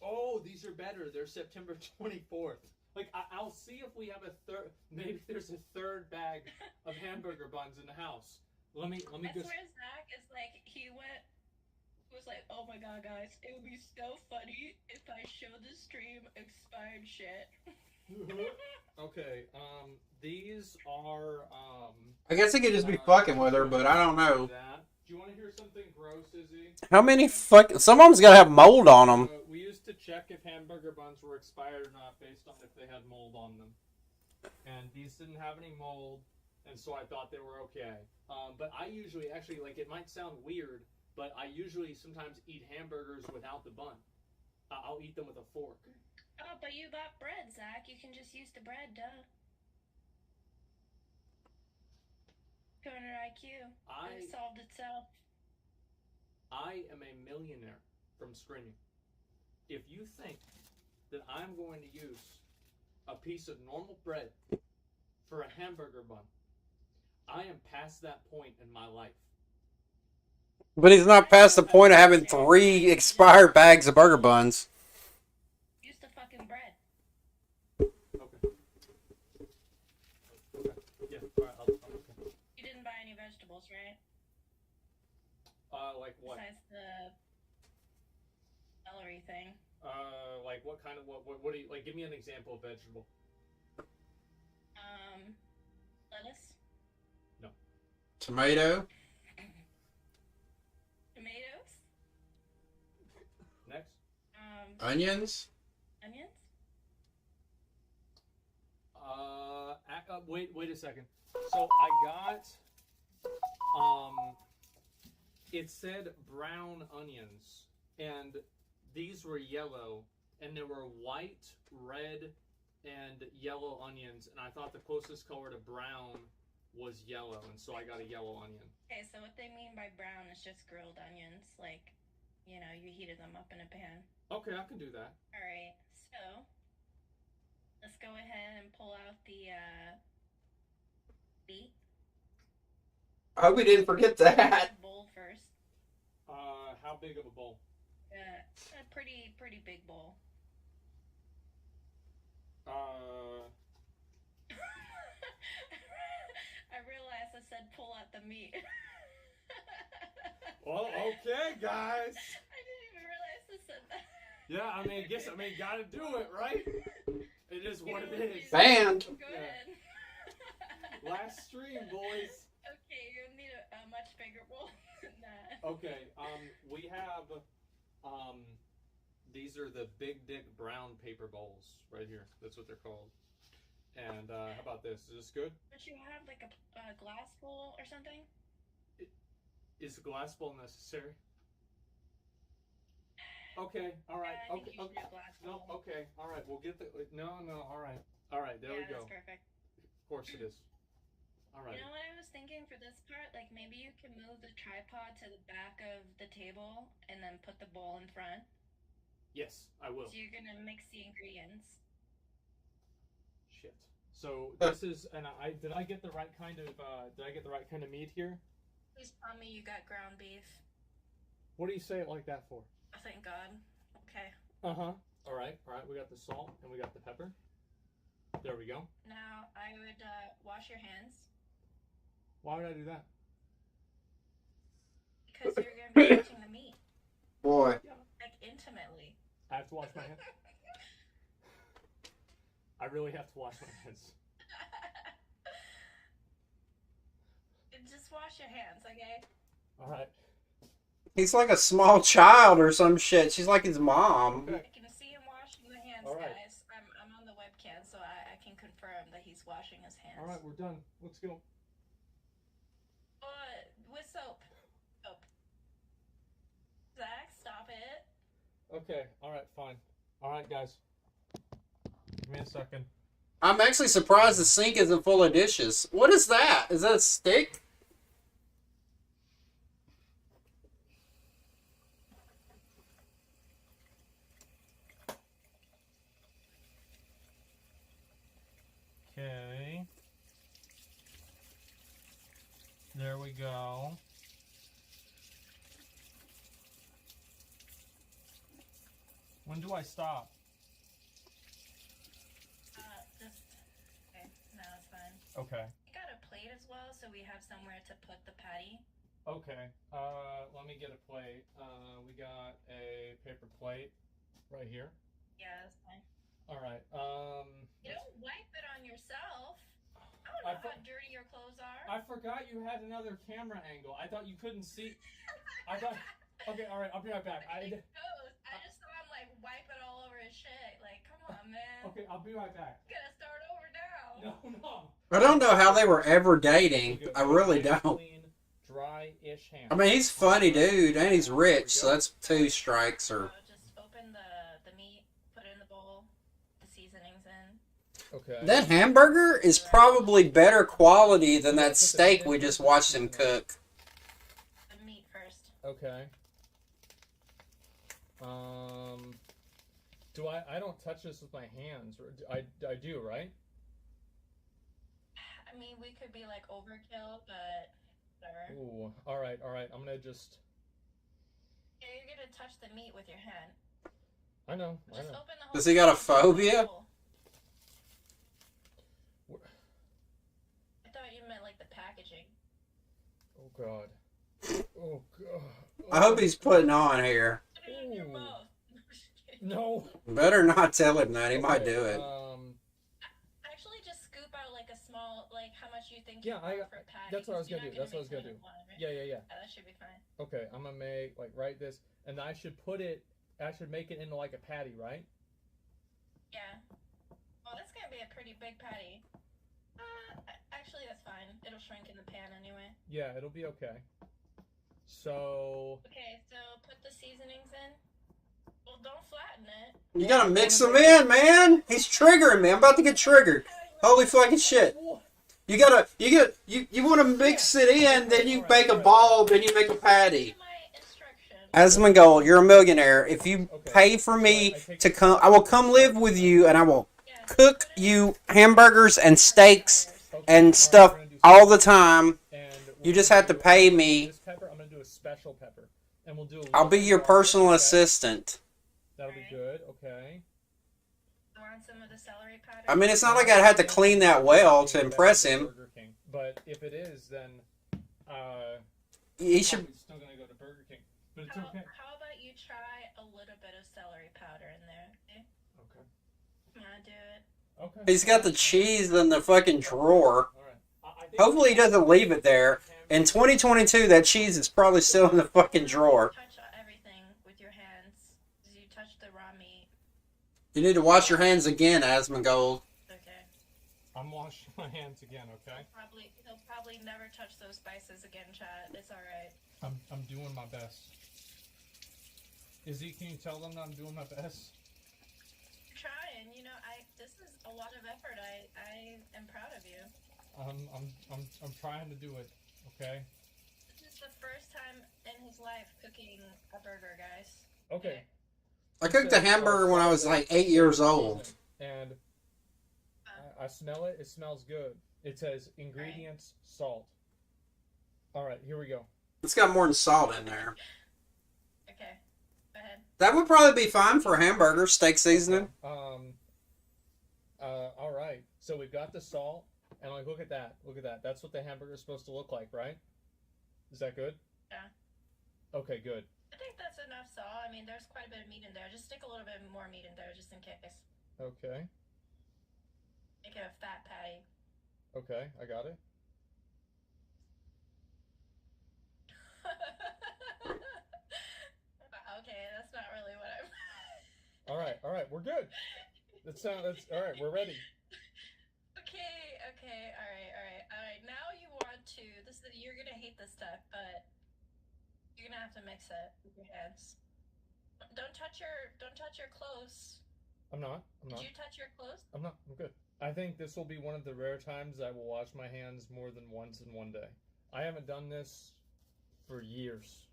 Speaker 5: Oh, these are better. They're September 24th. Like, I'll see if we have a third. Maybe there's a third bag of hamburger buns in the house. Let me
Speaker 8: I
Speaker 5: just.
Speaker 8: swear Zach is like, he was like, oh my god, guys, it would be so funny if I show the stream expired shit.
Speaker 5: Okay, these are,
Speaker 2: I guess he could just be fucking with her, but I don't know.
Speaker 5: that. Do you want to hear something gross, Izzy?
Speaker 2: How many fucking... Some of them's gotta have mold on them.
Speaker 5: We used to check if hamburger buns were expired or not based on if they had mold on them. And these didn't have any mold, and so I thought they were okay. But I usually, actually, like, it might sound weird, but I usually sometimes eat hamburgers without the bun. I'll eat them with a fork.
Speaker 8: Oh, but you got bread, Zach. You can just use the bread, duh. Corner IQ. It solved itself.
Speaker 5: I am a millionaire from screaming. If you think that I'm going to use a piece of normal bread for a hamburger bun, I am past that point in my life.
Speaker 2: But he's not past the point of having 3 expired bags of burger buns.
Speaker 8: Use the fucking bread.
Speaker 5: Okay. Yeah, alright, okay.
Speaker 8: You didn't buy any vegetables, right?
Speaker 5: Like what?
Speaker 8: Besides the celery thing.
Speaker 5: Like what kind of, what do you, like, give me an example of vegetable.
Speaker 8: Lettuce.
Speaker 5: No.
Speaker 2: Tomato.
Speaker 8: Tomatoes.
Speaker 5: Next.
Speaker 2: Onions.
Speaker 8: Onions.
Speaker 5: Wait a second. So I got, it said brown onions, and these were yellow, and there were white, red, and yellow onions, and I thought the closest color to brown was yellow, and so I got a yellow onion.
Speaker 8: Okay, so what they mean by brown is just grilled onions, like, you know, you heated them up in a pan.
Speaker 5: Okay, I can do that.
Speaker 8: Alright, so let's go ahead and pull out the beet.
Speaker 2: I hope we didn't forget that.
Speaker 8: Bowl first.
Speaker 5: How big of a bowl?
Speaker 8: A pretty big bowl. I realized I said pull out the meat.
Speaker 5: Well, okay, guys.
Speaker 8: I didn't even realize I said that.
Speaker 5: Yeah, I mean, gotta do it, right? It is what it is.
Speaker 2: Banned.
Speaker 8: Go ahead.
Speaker 5: Last stream, boys.
Speaker 8: Okay, you're gonna need a much bigger bowl than that.
Speaker 5: Okay, we have, these are the Big Dick Brown paper bowls right here. That's what they're called. And, how about this? Is this good?
Speaker 8: Don't you have like a glass bowl or something?
Speaker 5: Is a glass bowl necessary? Okay, alright,
Speaker 8: I think
Speaker 5: okay,
Speaker 8: you should
Speaker 5: okay.
Speaker 8: do a glass
Speaker 5: No,
Speaker 8: bowl.
Speaker 5: okay, alright, we'll get the, no, alright. Alright, there we
Speaker 8: Yeah,
Speaker 5: go.
Speaker 8: that's perfect.
Speaker 5: Of course it is. Alright.
Speaker 8: You know what I was thinking for this part? Like maybe you can move the tripod to the back of the table and then put the bowl in front.
Speaker 5: Yes, I will.
Speaker 8: So you're gonna mix the ingredients.
Speaker 5: Shit. So this is, and did I get the right kind of meat here?
Speaker 8: Please tell me you got ground beef.
Speaker 5: What do you say it like that for?
Speaker 8: Oh, thank God. Okay.
Speaker 5: Uh-huh. Alright, we got the salt and we got the pepper. There we go.
Speaker 8: Now I would wash your hands
Speaker 5: Why would I do that?
Speaker 8: because you're gonna be touching the meat
Speaker 2: Boy.
Speaker 8: like intimately.
Speaker 5: I have to wash my hands. I really have to wash my hands.
Speaker 8: Just wash your hands, okay?
Speaker 5: All right.
Speaker 2: He's like a small child or some shit. She's like his mom.
Speaker 5: Okay.
Speaker 8: I can see him washing the hands,
Speaker 5: All right.
Speaker 8: guys. I'm on the webcam, so I can confirm that he's washing his hands.
Speaker 5: All right, we're done. Let's go.
Speaker 8: With soap. Soap. Zach, stop it.
Speaker 5: Okay. All right. Fine. All right, guys. Give me a second.
Speaker 2: I'm actually surprised the sink isn't full of dishes. What is that? Is that a stick?
Speaker 5: Okay. There we go. When do I stop?
Speaker 8: Just okay. No, it's fine.
Speaker 5: Okay.
Speaker 8: We got a plate as well, so we have somewhere to put the patty.
Speaker 5: Okay. Let me get a plate. We got a paper plate right here.
Speaker 8: Yeah, that's fine.
Speaker 5: All right.
Speaker 8: You don't wipe it on yourself. I don't
Speaker 5: I
Speaker 8: know how dirty your clothes are.
Speaker 5: I forgot you had another camera angle. I thought you couldn't see. I thought. Okay. All right. I'll be right back.
Speaker 8: I just saw him like wipe it all over his shit. Like, come on, man.
Speaker 5: Okay. I'll be right back.
Speaker 8: Gotta start over now.
Speaker 5: No.
Speaker 2: I don't know how they were ever dating. I really don't.
Speaker 5: Clean, dry-ish hands.
Speaker 2: I mean, he's funny, dude, and he's rich, so that's 2 strikes. Or
Speaker 8: Just open the meat, put it in the bowl, the seasonings in.
Speaker 5: Okay.
Speaker 2: that hamburger is probably better quality than that steak we just watched him cook.
Speaker 8: The meat first.
Speaker 5: Okay. Do I don't touch this with my hands, or I do, right?
Speaker 8: I mean, we could be like overkill, but whatever.
Speaker 5: Ooh. All right. I'm gonna just.
Speaker 8: Yeah, you're gonna touch the meat with your hand.
Speaker 5: I know.
Speaker 8: Just open the whole.
Speaker 2: Does he got a
Speaker 8: thing, open the
Speaker 2: phobia?
Speaker 8: bowl. I thought you meant like the packaging.
Speaker 5: Oh God. Oh God.
Speaker 2: I hope he's putting on here.
Speaker 8: Put it in your
Speaker 5: Ooh.
Speaker 8: mouth.
Speaker 5: No.
Speaker 2: Better not tell him that. He might do it.
Speaker 8: Actually, just scoop out like a small, like how much you think.
Speaker 5: Yeah,
Speaker 8: you want for a patty.
Speaker 5: that's what I was
Speaker 8: 'cause
Speaker 5: gonna
Speaker 8: you're
Speaker 5: do.
Speaker 8: not
Speaker 5: That's what I was
Speaker 8: make
Speaker 5: gonna do.
Speaker 8: more than one, right?
Speaker 5: Yeah.
Speaker 8: That should be fine.
Speaker 5: Okay, I'm gonna make like write this, and I should make it into like a patty, right?
Speaker 8: Yeah. Well, that's gonna be a pretty big patty. Actually, that's fine. It'll shrink in the pan anyway.
Speaker 5: Yeah, it'll be okay. So.
Speaker 8: Okay, so put the seasonings in. Well, don't flatten it.
Speaker 2: You gotta mix them in, man. He's triggering me. I'm about to get triggered. Holy fucking shit. You want to mix it in, then you make a ball, then you make a patty. Asmongold, you're a millionaire. If you pay for me to come, I will come live with you, and I will cook you hamburgers and steaks and stuff all the time. You just have to pay me.
Speaker 5: This pepper, I'm gonna do a special pepper, and we'll do.
Speaker 2: I'll be your personal assistant.
Speaker 5: That'll be good. Okay.
Speaker 8: Want some of the celery powder?
Speaker 2: I mean, it's not like I had to clean that well to impress him.
Speaker 5: Burger King. But if it is, then
Speaker 2: He should.
Speaker 5: probably still gonna go to Burger King. But it's okay.
Speaker 8: How about you try a little bit of celery powder in there? Okay.
Speaker 5: Okay.
Speaker 8: I'm gonna do it.
Speaker 5: Okay.
Speaker 2: He's got the cheese in the fucking drawer.
Speaker 5: All right. I think
Speaker 2: Hopefully, he doesn't leave it there. In 2022, that cheese is probably still in the fucking drawer.
Speaker 8: Touch everything with your hands. You touch the raw meat.
Speaker 2: You need to wash your hands again, Asmongold.
Speaker 8: Okay.
Speaker 5: I'm washing my hands again. Okay.
Speaker 8: He'll probably never touch those spices again, Chad. It's all right.
Speaker 5: I'm doing my best. Izzy, can you tell them that I'm doing my best?
Speaker 8: Trying, this is a lot of effort. I am proud of you.
Speaker 5: I'm trying to do it. Okay.
Speaker 8: This is the first time in his life cooking a burger, guys.
Speaker 5: Okay.
Speaker 2: I cooked a hamburger when I was like 8 years old.
Speaker 5: And I smell it. It smells good. It says ingredients, salt. All right, here we go.
Speaker 2: It's got more than salt in there.
Speaker 8: Okay. Go ahead.
Speaker 2: That would probably be fine for a hamburger, steak seasoning.
Speaker 5: All right. So we've got the salt, and like, look at that. Look at that. That's what the hamburger is supposed to look like, right? Is that good?
Speaker 8: Yeah.
Speaker 5: Okay, good.
Speaker 8: I think that's enough saw. I mean, there's quite a bit of meat in there. Just stick a little bit more meat in there, just in case.
Speaker 5: Okay.
Speaker 8: Make it a fat patty.
Speaker 5: Okay, I got it.
Speaker 8: Okay, that's not really what I'm.
Speaker 5: All right, we're good. That's all right. We're ready.
Speaker 8: Okay, all right. Now you want to. You're gonna hate this stuff, but you're gonna have to mix it with your hands. Don't touch your clothes.
Speaker 5: I'm not.
Speaker 8: Did you touch your clothes?
Speaker 5: I'm not. I'm good. I think this will be one of the rare times I will wash my hands more than once in one day. I haven't done this for years.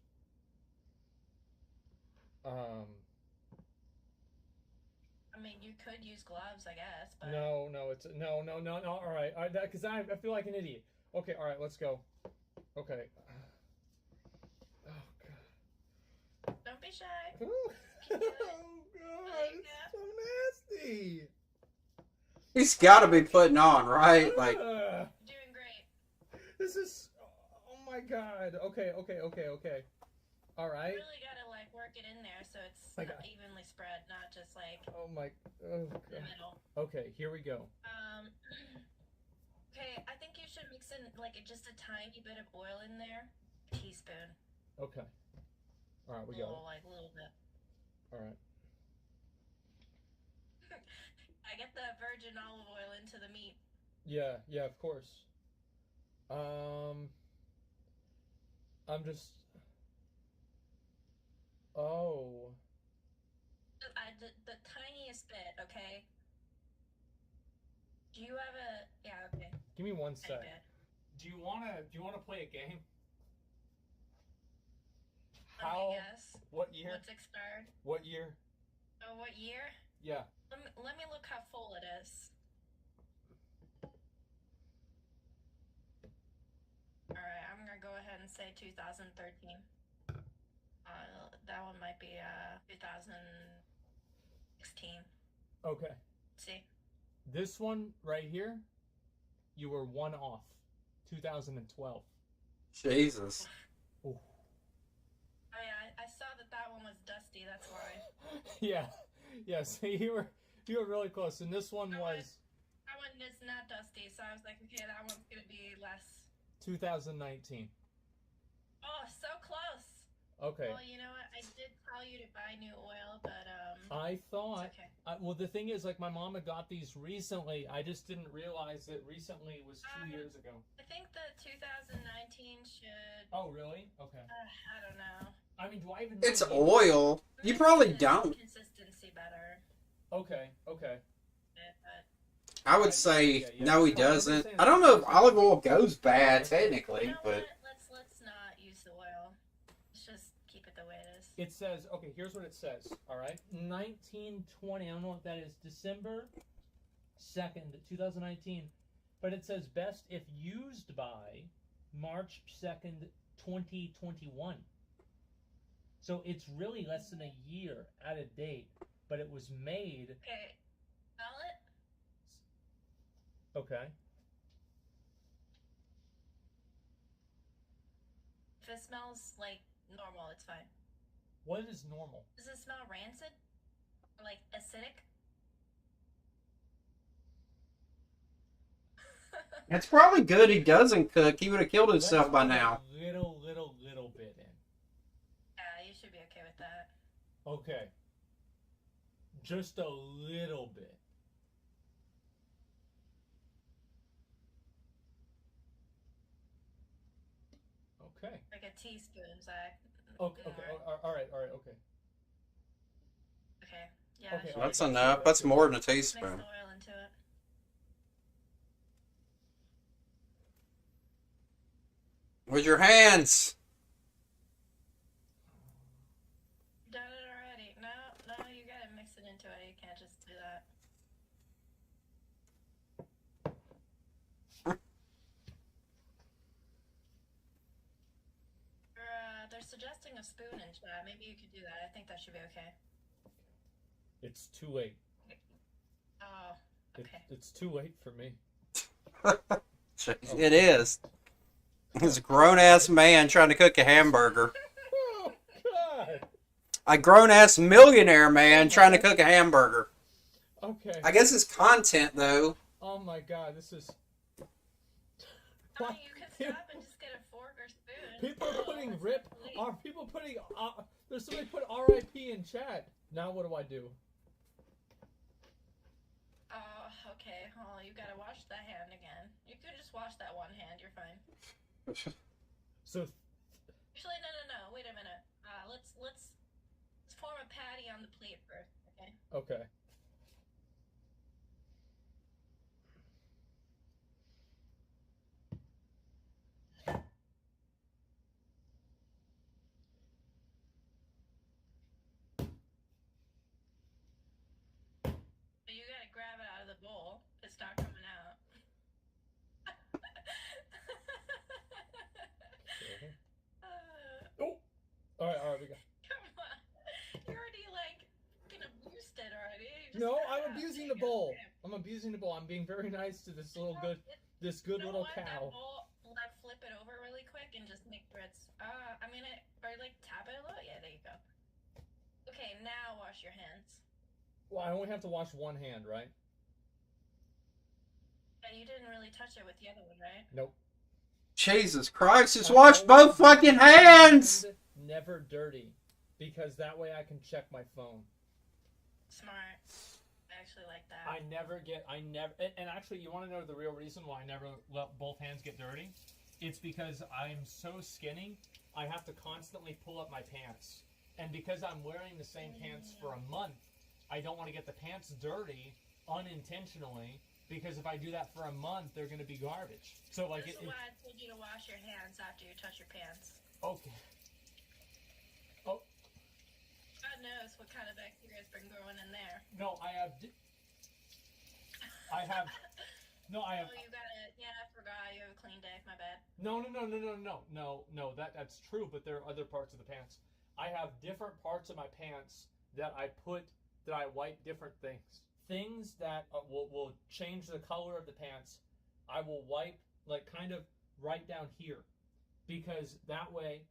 Speaker 8: I mean, you could use gloves, I guess, but
Speaker 5: No. It's no. All right, because I feel like an idiot. Okay, all right, let's go. Okay. Oh God.
Speaker 8: don't be shy.
Speaker 5: Oh
Speaker 8: You can do it.
Speaker 5: God, it's so nasty.
Speaker 2: He's got to be putting on, right? Like,
Speaker 8: Doing great.
Speaker 5: This is. Oh my God. Okay. All right.
Speaker 8: You really gotta like work it in there so it's
Speaker 5: I got-
Speaker 8: evenly spread, not just like
Speaker 5: Oh my.
Speaker 8: in
Speaker 5: Oh
Speaker 8: the
Speaker 5: God.
Speaker 8: middle.
Speaker 5: Okay, here we go.
Speaker 8: Okay, I think you should mix in like just a tiny bit of oil in there. A teaspoon.
Speaker 5: Okay. All right, we got it.
Speaker 8: Little bit.
Speaker 5: All right.
Speaker 8: I get the virgin olive oil into the meat.
Speaker 5: Yeah, of course. I'm just. Oh.
Speaker 8: The tiniest bit, okay? Do you have a? Yeah, okay.
Speaker 5: Give me one
Speaker 8: Tiny
Speaker 5: sec.
Speaker 8: bit.
Speaker 5: Do you wanna play a game?
Speaker 8: Let me guess.
Speaker 5: What year?
Speaker 8: What's expired?
Speaker 5: What year?
Speaker 8: Oh, what year?
Speaker 5: Yeah.
Speaker 8: Let me look how full it is. Alright, I'm gonna go ahead and say 2013. That one might be 2016.
Speaker 5: Okay.
Speaker 8: See?
Speaker 5: This one right here, you were one off. 2012.
Speaker 2: Jesus.
Speaker 5: Ooh.
Speaker 8: Oh yeah, I saw that one was dusty, that's why.
Speaker 5: Yeah. So you were really close. And this one was
Speaker 8: That one is not dusty, so I was like, okay, that one's gonna be less.
Speaker 5: 2019.
Speaker 8: Oh, so close.
Speaker 5: Okay.
Speaker 8: Well, you know what? I did tell you to buy new oil, but
Speaker 5: I thought.
Speaker 8: it's okay.
Speaker 5: Well, the thing is, like, my mom had got these recently. I just didn't realize that recently was 2 years ago.
Speaker 8: I think the 2019 should.
Speaker 5: Oh, really? Okay.
Speaker 8: I don't know.
Speaker 5: I mean, do I even?
Speaker 2: It's
Speaker 5: really-
Speaker 2: oil. You probably don't.
Speaker 8: Consistency better.
Speaker 5: Okay.
Speaker 8: But
Speaker 2: I would say
Speaker 5: Yeah.
Speaker 2: no, he doesn't. I don't know if olive oil goes bad technically,
Speaker 8: you know
Speaker 2: but
Speaker 8: what? Let's not use the oil. Let's just keep it the way it is.
Speaker 5: It says, okay, here's what it says, all right? 1920, I don't know what that is, December 2nd, 2019. But it says best if used by March 2nd, 2021. So it's really less than a year out of date, but it was made.
Speaker 8: Okay. Smell it?
Speaker 5: Okay.
Speaker 8: If it smells like normal, it's fine.
Speaker 5: What is normal?
Speaker 8: Does it smell rancid? Or like acidic?
Speaker 2: it's probably good he doesn't cook. He would have killed himself by now.
Speaker 5: Little bit in.
Speaker 8: Yeah, you should be okay with that.
Speaker 5: Okay. Just a little bit. Okay.
Speaker 8: Like a teaspoon, Zach.
Speaker 5: Okay. All right. Okay.
Speaker 8: Okay. Yeah.
Speaker 5: Okay,
Speaker 2: That's enough. That's more than a
Speaker 8: Mix the
Speaker 2: teaspoon.
Speaker 8: oil into it.
Speaker 2: With your hands.
Speaker 8: You've done it already. No, you gotta mix it into it. You can't just do that. They're suggesting a spoon in chat. Maybe you could do that. I think that should be okay.
Speaker 5: It's too late.
Speaker 8: Oh, okay.
Speaker 5: It's too late for me.
Speaker 2: It is. He's a grown ass man trying to cook a hamburger.
Speaker 5: Oh God!
Speaker 2: a grown-ass millionaire man trying to cook a hamburger.
Speaker 5: Okay.
Speaker 2: I guess it's content, though.
Speaker 5: Oh my god, this is.
Speaker 8: Oh, you can stop and just get a fork or spoon.
Speaker 5: People are putting
Speaker 8: That's
Speaker 5: rip.
Speaker 8: not really-
Speaker 5: Are people putting? There's somebody put RIP in chat. Now what do I do?
Speaker 8: Okay. Oh, you gotta wash that hand again. You could just wash that one hand. You're fine.
Speaker 5: So.
Speaker 8: Actually, no. Wait a minute. Let's form a patty on the plate first. Okay.
Speaker 5: Okay.
Speaker 8: But you gotta grab it out of the bowl. It's not coming out.
Speaker 5: Oh. All right, we got.
Speaker 8: Come on. You already abused it already. You just
Speaker 5: No,
Speaker 8: got it
Speaker 5: I'm
Speaker 8: out.
Speaker 5: abusing
Speaker 8: There
Speaker 5: the
Speaker 8: you go.
Speaker 5: bowl.
Speaker 8: Okay.
Speaker 5: I'm abusing the bowl. I'm being very nice to this little good
Speaker 8: You know
Speaker 5: little
Speaker 8: what?
Speaker 5: cow.
Speaker 8: That bowl, flip it over really quick and just make sure it's. Or tap it a little. Yeah, there you go. Okay, now wash your hands.
Speaker 5: Well, I only have to wash one hand, right?
Speaker 8: Yeah, you didn't really touch it with the other one, right?
Speaker 5: Nope.
Speaker 2: Jesus Christ, just
Speaker 5: I
Speaker 2: wash
Speaker 5: always
Speaker 2: both
Speaker 5: leave
Speaker 2: fucking
Speaker 5: one
Speaker 2: hands!
Speaker 5: hand never dirty, because that way I can check my phone.
Speaker 8: Smart. I actually like that.
Speaker 5: And actually, you want to know the real reason why I never let both hands get dirty? It's because I'm so skinny, I have to constantly pull up my pants. And because I'm wearing the same pants for a month, I don't want to get the pants dirty unintentionally, because if I do that for a month, they're going to be garbage. So like
Speaker 8: This is why I told you to wash your hands after you touch your pants.
Speaker 5: Okay. Oh.
Speaker 8: God knows what kind of bacteria has been growing in there.
Speaker 5: No, I have. No, I have.
Speaker 8: Oh, you got it. Yeah, I forgot. You have a clean day. My bad.
Speaker 5: No. That's true, but there are other parts of the pants. I have different parts of my pants that I wipe different things. Things that will change the color of the pants, I will wipe kind of right down here, because that way,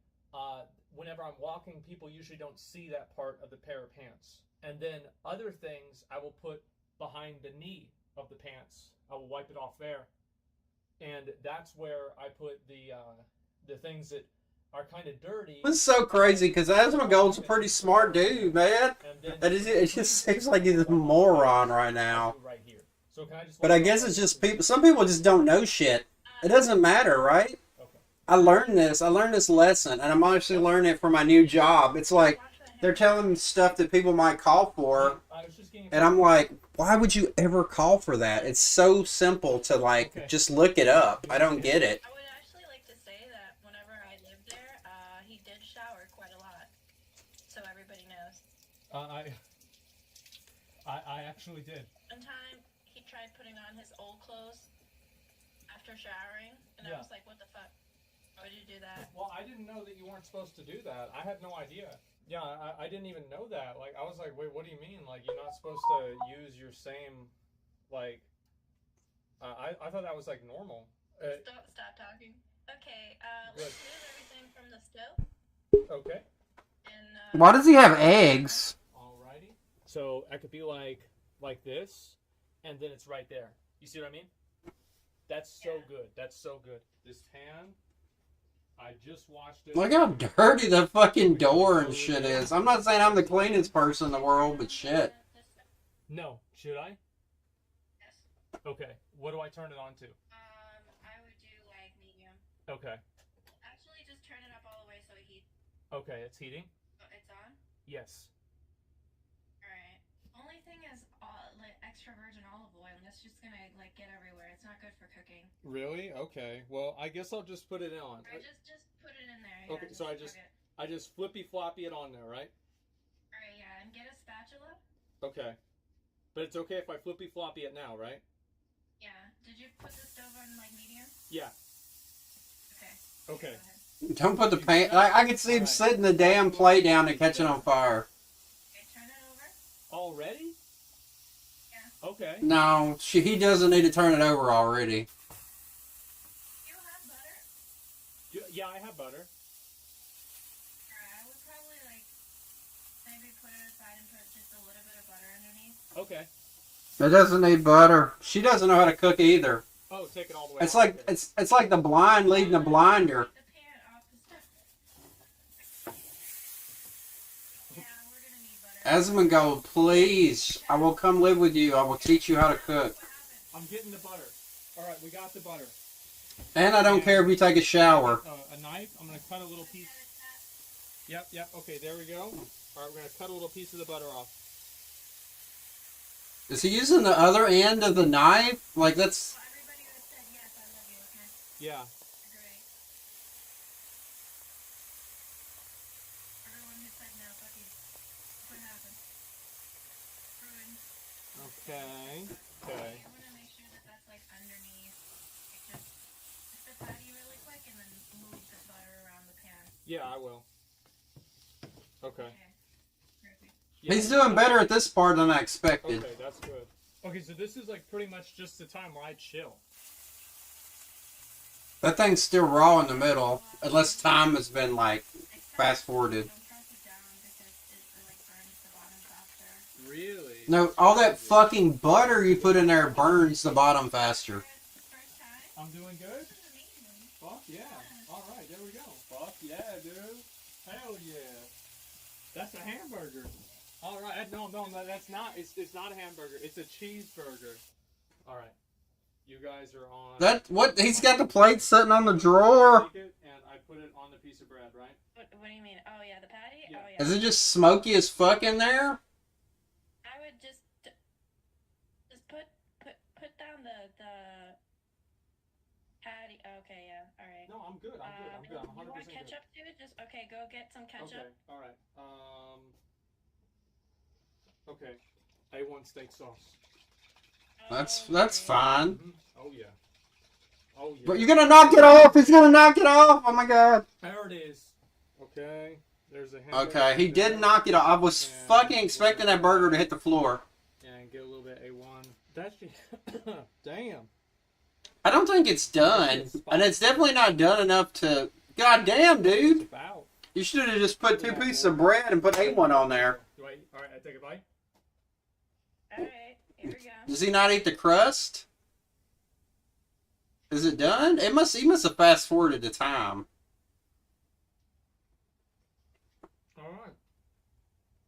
Speaker 5: whenever I'm walking, people usually don't see that part of the pair of pants. And then other things I will put behind the knee of the pants. I will wipe it off there, and that's where I put the things that are kind of dirty.
Speaker 2: This is so crazy, because Asmongold's a pretty smart dude, man. It just seems like he's a moron right now.
Speaker 5: Right here. So can I just?
Speaker 2: But I guess it's just people. Some people just don't know shit. It doesn't matter, right?
Speaker 5: Okay.
Speaker 2: I learned this lesson, and I'm actually learning it for my new job. It's like they're telling me stuff that people might call for, and I'm like, why would you ever call for that? It's so simple to just look it up. I don't get it.
Speaker 8: I would actually like to say that whenever I lived there, he did shower quite a lot, so everybody knows.
Speaker 5: I actually did.
Speaker 8: One time, he tried putting on his old clothes after showering, and
Speaker 5: Yeah.
Speaker 8: I was like, what the fuck? Why would you do that?
Speaker 5: Well, I didn't know that you weren't supposed to do that. I had no idea. Yeah, I didn't even know that. I was like, wait, what do you mean? You're not supposed to use your same, I thought that was, normal.
Speaker 8: Stop talking. Okay,
Speaker 5: Good.
Speaker 8: let's move everything from the stove.
Speaker 5: Okay.
Speaker 8: And,
Speaker 2: Why does he have eggs?
Speaker 5: Alrighty. So, I could be like this, and then it's right there. You see what I mean? That's so good. That's so good. This pan, I just washed it.
Speaker 2: Look how dirty the fucking door and shit is. I'm not saying I'm the cleanest person in the world, but shit.
Speaker 5: No. Should I?
Speaker 8: Yes.
Speaker 5: Okay. What do I turn it on to?
Speaker 8: I would do medium.
Speaker 5: Okay.
Speaker 8: Actually, just turn it up all the way so it heats.
Speaker 5: Okay, it's heating?
Speaker 8: Oh, it's on?
Speaker 5: Yes.
Speaker 8: Alright. Only thing is, extra virgin olive oil, and that's just gonna, get everywhere. It's not good for cooking.
Speaker 5: Really? Okay. Well, I guess I'll just put it on.
Speaker 8: Or just put it in there. Yeah,
Speaker 5: Okay, so I just flippy floppy it on there, right?
Speaker 8: Alright, yeah, and get a spatula.
Speaker 5: Okay. But it's okay if I flippy floppy it now, right?
Speaker 8: Yeah. Did you put the stove on, medium?
Speaker 5: Yeah.
Speaker 8: Okay.
Speaker 5: Okay.
Speaker 8: Go ahead.
Speaker 2: Don't put the pan. I can see him setting the damn plate down and catching on fire.
Speaker 8: Okay, turn it over.
Speaker 5: Already?
Speaker 8: Yeah.
Speaker 5: Okay.
Speaker 2: No, he doesn't need to turn it over already.
Speaker 8: You have butter?
Speaker 5: Yeah, I have butter.
Speaker 8: Alright, I would probably, say
Speaker 5: Okay.
Speaker 2: It doesn't need butter. She doesn't know how to cook either.
Speaker 5: Oh, take it all the way.
Speaker 2: It's
Speaker 5: out.
Speaker 2: like
Speaker 5: Okay.
Speaker 2: it's like the blind leading the blinder.
Speaker 8: Take the pan off the stove. Yeah, we're gonna need butter.
Speaker 2: Asmongold, please. I will come live with you. I will teach you how to cook.
Speaker 5: I'm getting the butter. All right, we got the butter.
Speaker 2: And I don't care if you take a shower.
Speaker 5: A knife. I'm gonna cut a little piece. Yep, yep. Okay, there we go. All right, we're gonna cut a little piece of the butter off.
Speaker 2: Is he using the other end of the knife? Like that's.
Speaker 8: Everybody that said yes, I love you, okay?
Speaker 5: Yeah.
Speaker 8: Great. Everyone who said no, fuck you. What happened? Ruined.
Speaker 5: Okay. Okay.
Speaker 8: I want to make sure that that's like underneath. Like just the patty really quick and then move the butter around the pan.
Speaker 5: Yeah, I will. Okay.
Speaker 8: Okay. Perfect.
Speaker 5: Yeah.
Speaker 2: He's doing better at this part than I expected.
Speaker 5: Okay, that's good. Okay, so this is like pretty much just the time where I chill.
Speaker 2: That thing's still raw in the middle, unless time has been like fast forwarded.
Speaker 8: Don't press it down because it like burns the bottom faster.
Speaker 5: Really?
Speaker 2: No, all that fucking butter you put in there burns the bottom faster.
Speaker 8: First time?
Speaker 5: I'm doing good?
Speaker 8: This is amazing.
Speaker 5: Fuck yeah. Alright, there we go. Fuck yeah, dude. Hell yeah. That's a hamburger. Alright, no, that's not. It's not a hamburger. It's a cheeseburger. Alright. You guys are on.
Speaker 2: That what? He's got the plate sitting on the drawer.
Speaker 5: Take it and I put it on the piece of bread, right?
Speaker 8: What do you mean? Oh yeah, the patty?
Speaker 5: Yeah.
Speaker 8: Oh yeah.
Speaker 2: Is it just smoky as fuck in there?
Speaker 8: I would just put down the patty. Okay, yeah. All right.
Speaker 5: No, I'm good. I'm good. I'm 100%
Speaker 8: You want
Speaker 5: good.
Speaker 8: ketchup too? Just okay. Go get some ketchup.
Speaker 5: Okay, alright. Okay. A1 steak sauce.
Speaker 2: That's fine.
Speaker 5: Mhm. Oh yeah. Oh yeah.
Speaker 2: But you're gonna knock it off. He's gonna knock it off. Oh my god.
Speaker 5: There it is. Okay. There's a hamburger.
Speaker 2: Okay, he did knock it off. I was fucking expecting that burger to hit the floor.
Speaker 5: And get a little bit A1. That's just damn.
Speaker 2: I don't think it's done, and it's definitely not done enough to. God damn, dude!
Speaker 5: About.
Speaker 2: You should have just put 2 pieces of bread and put A1 on there.
Speaker 5: Do I? All right. I take a bite.
Speaker 8: All right. Here we go.
Speaker 2: Does he not eat the crust? Is it done? He must have fast forwarded the time.
Speaker 5: All right.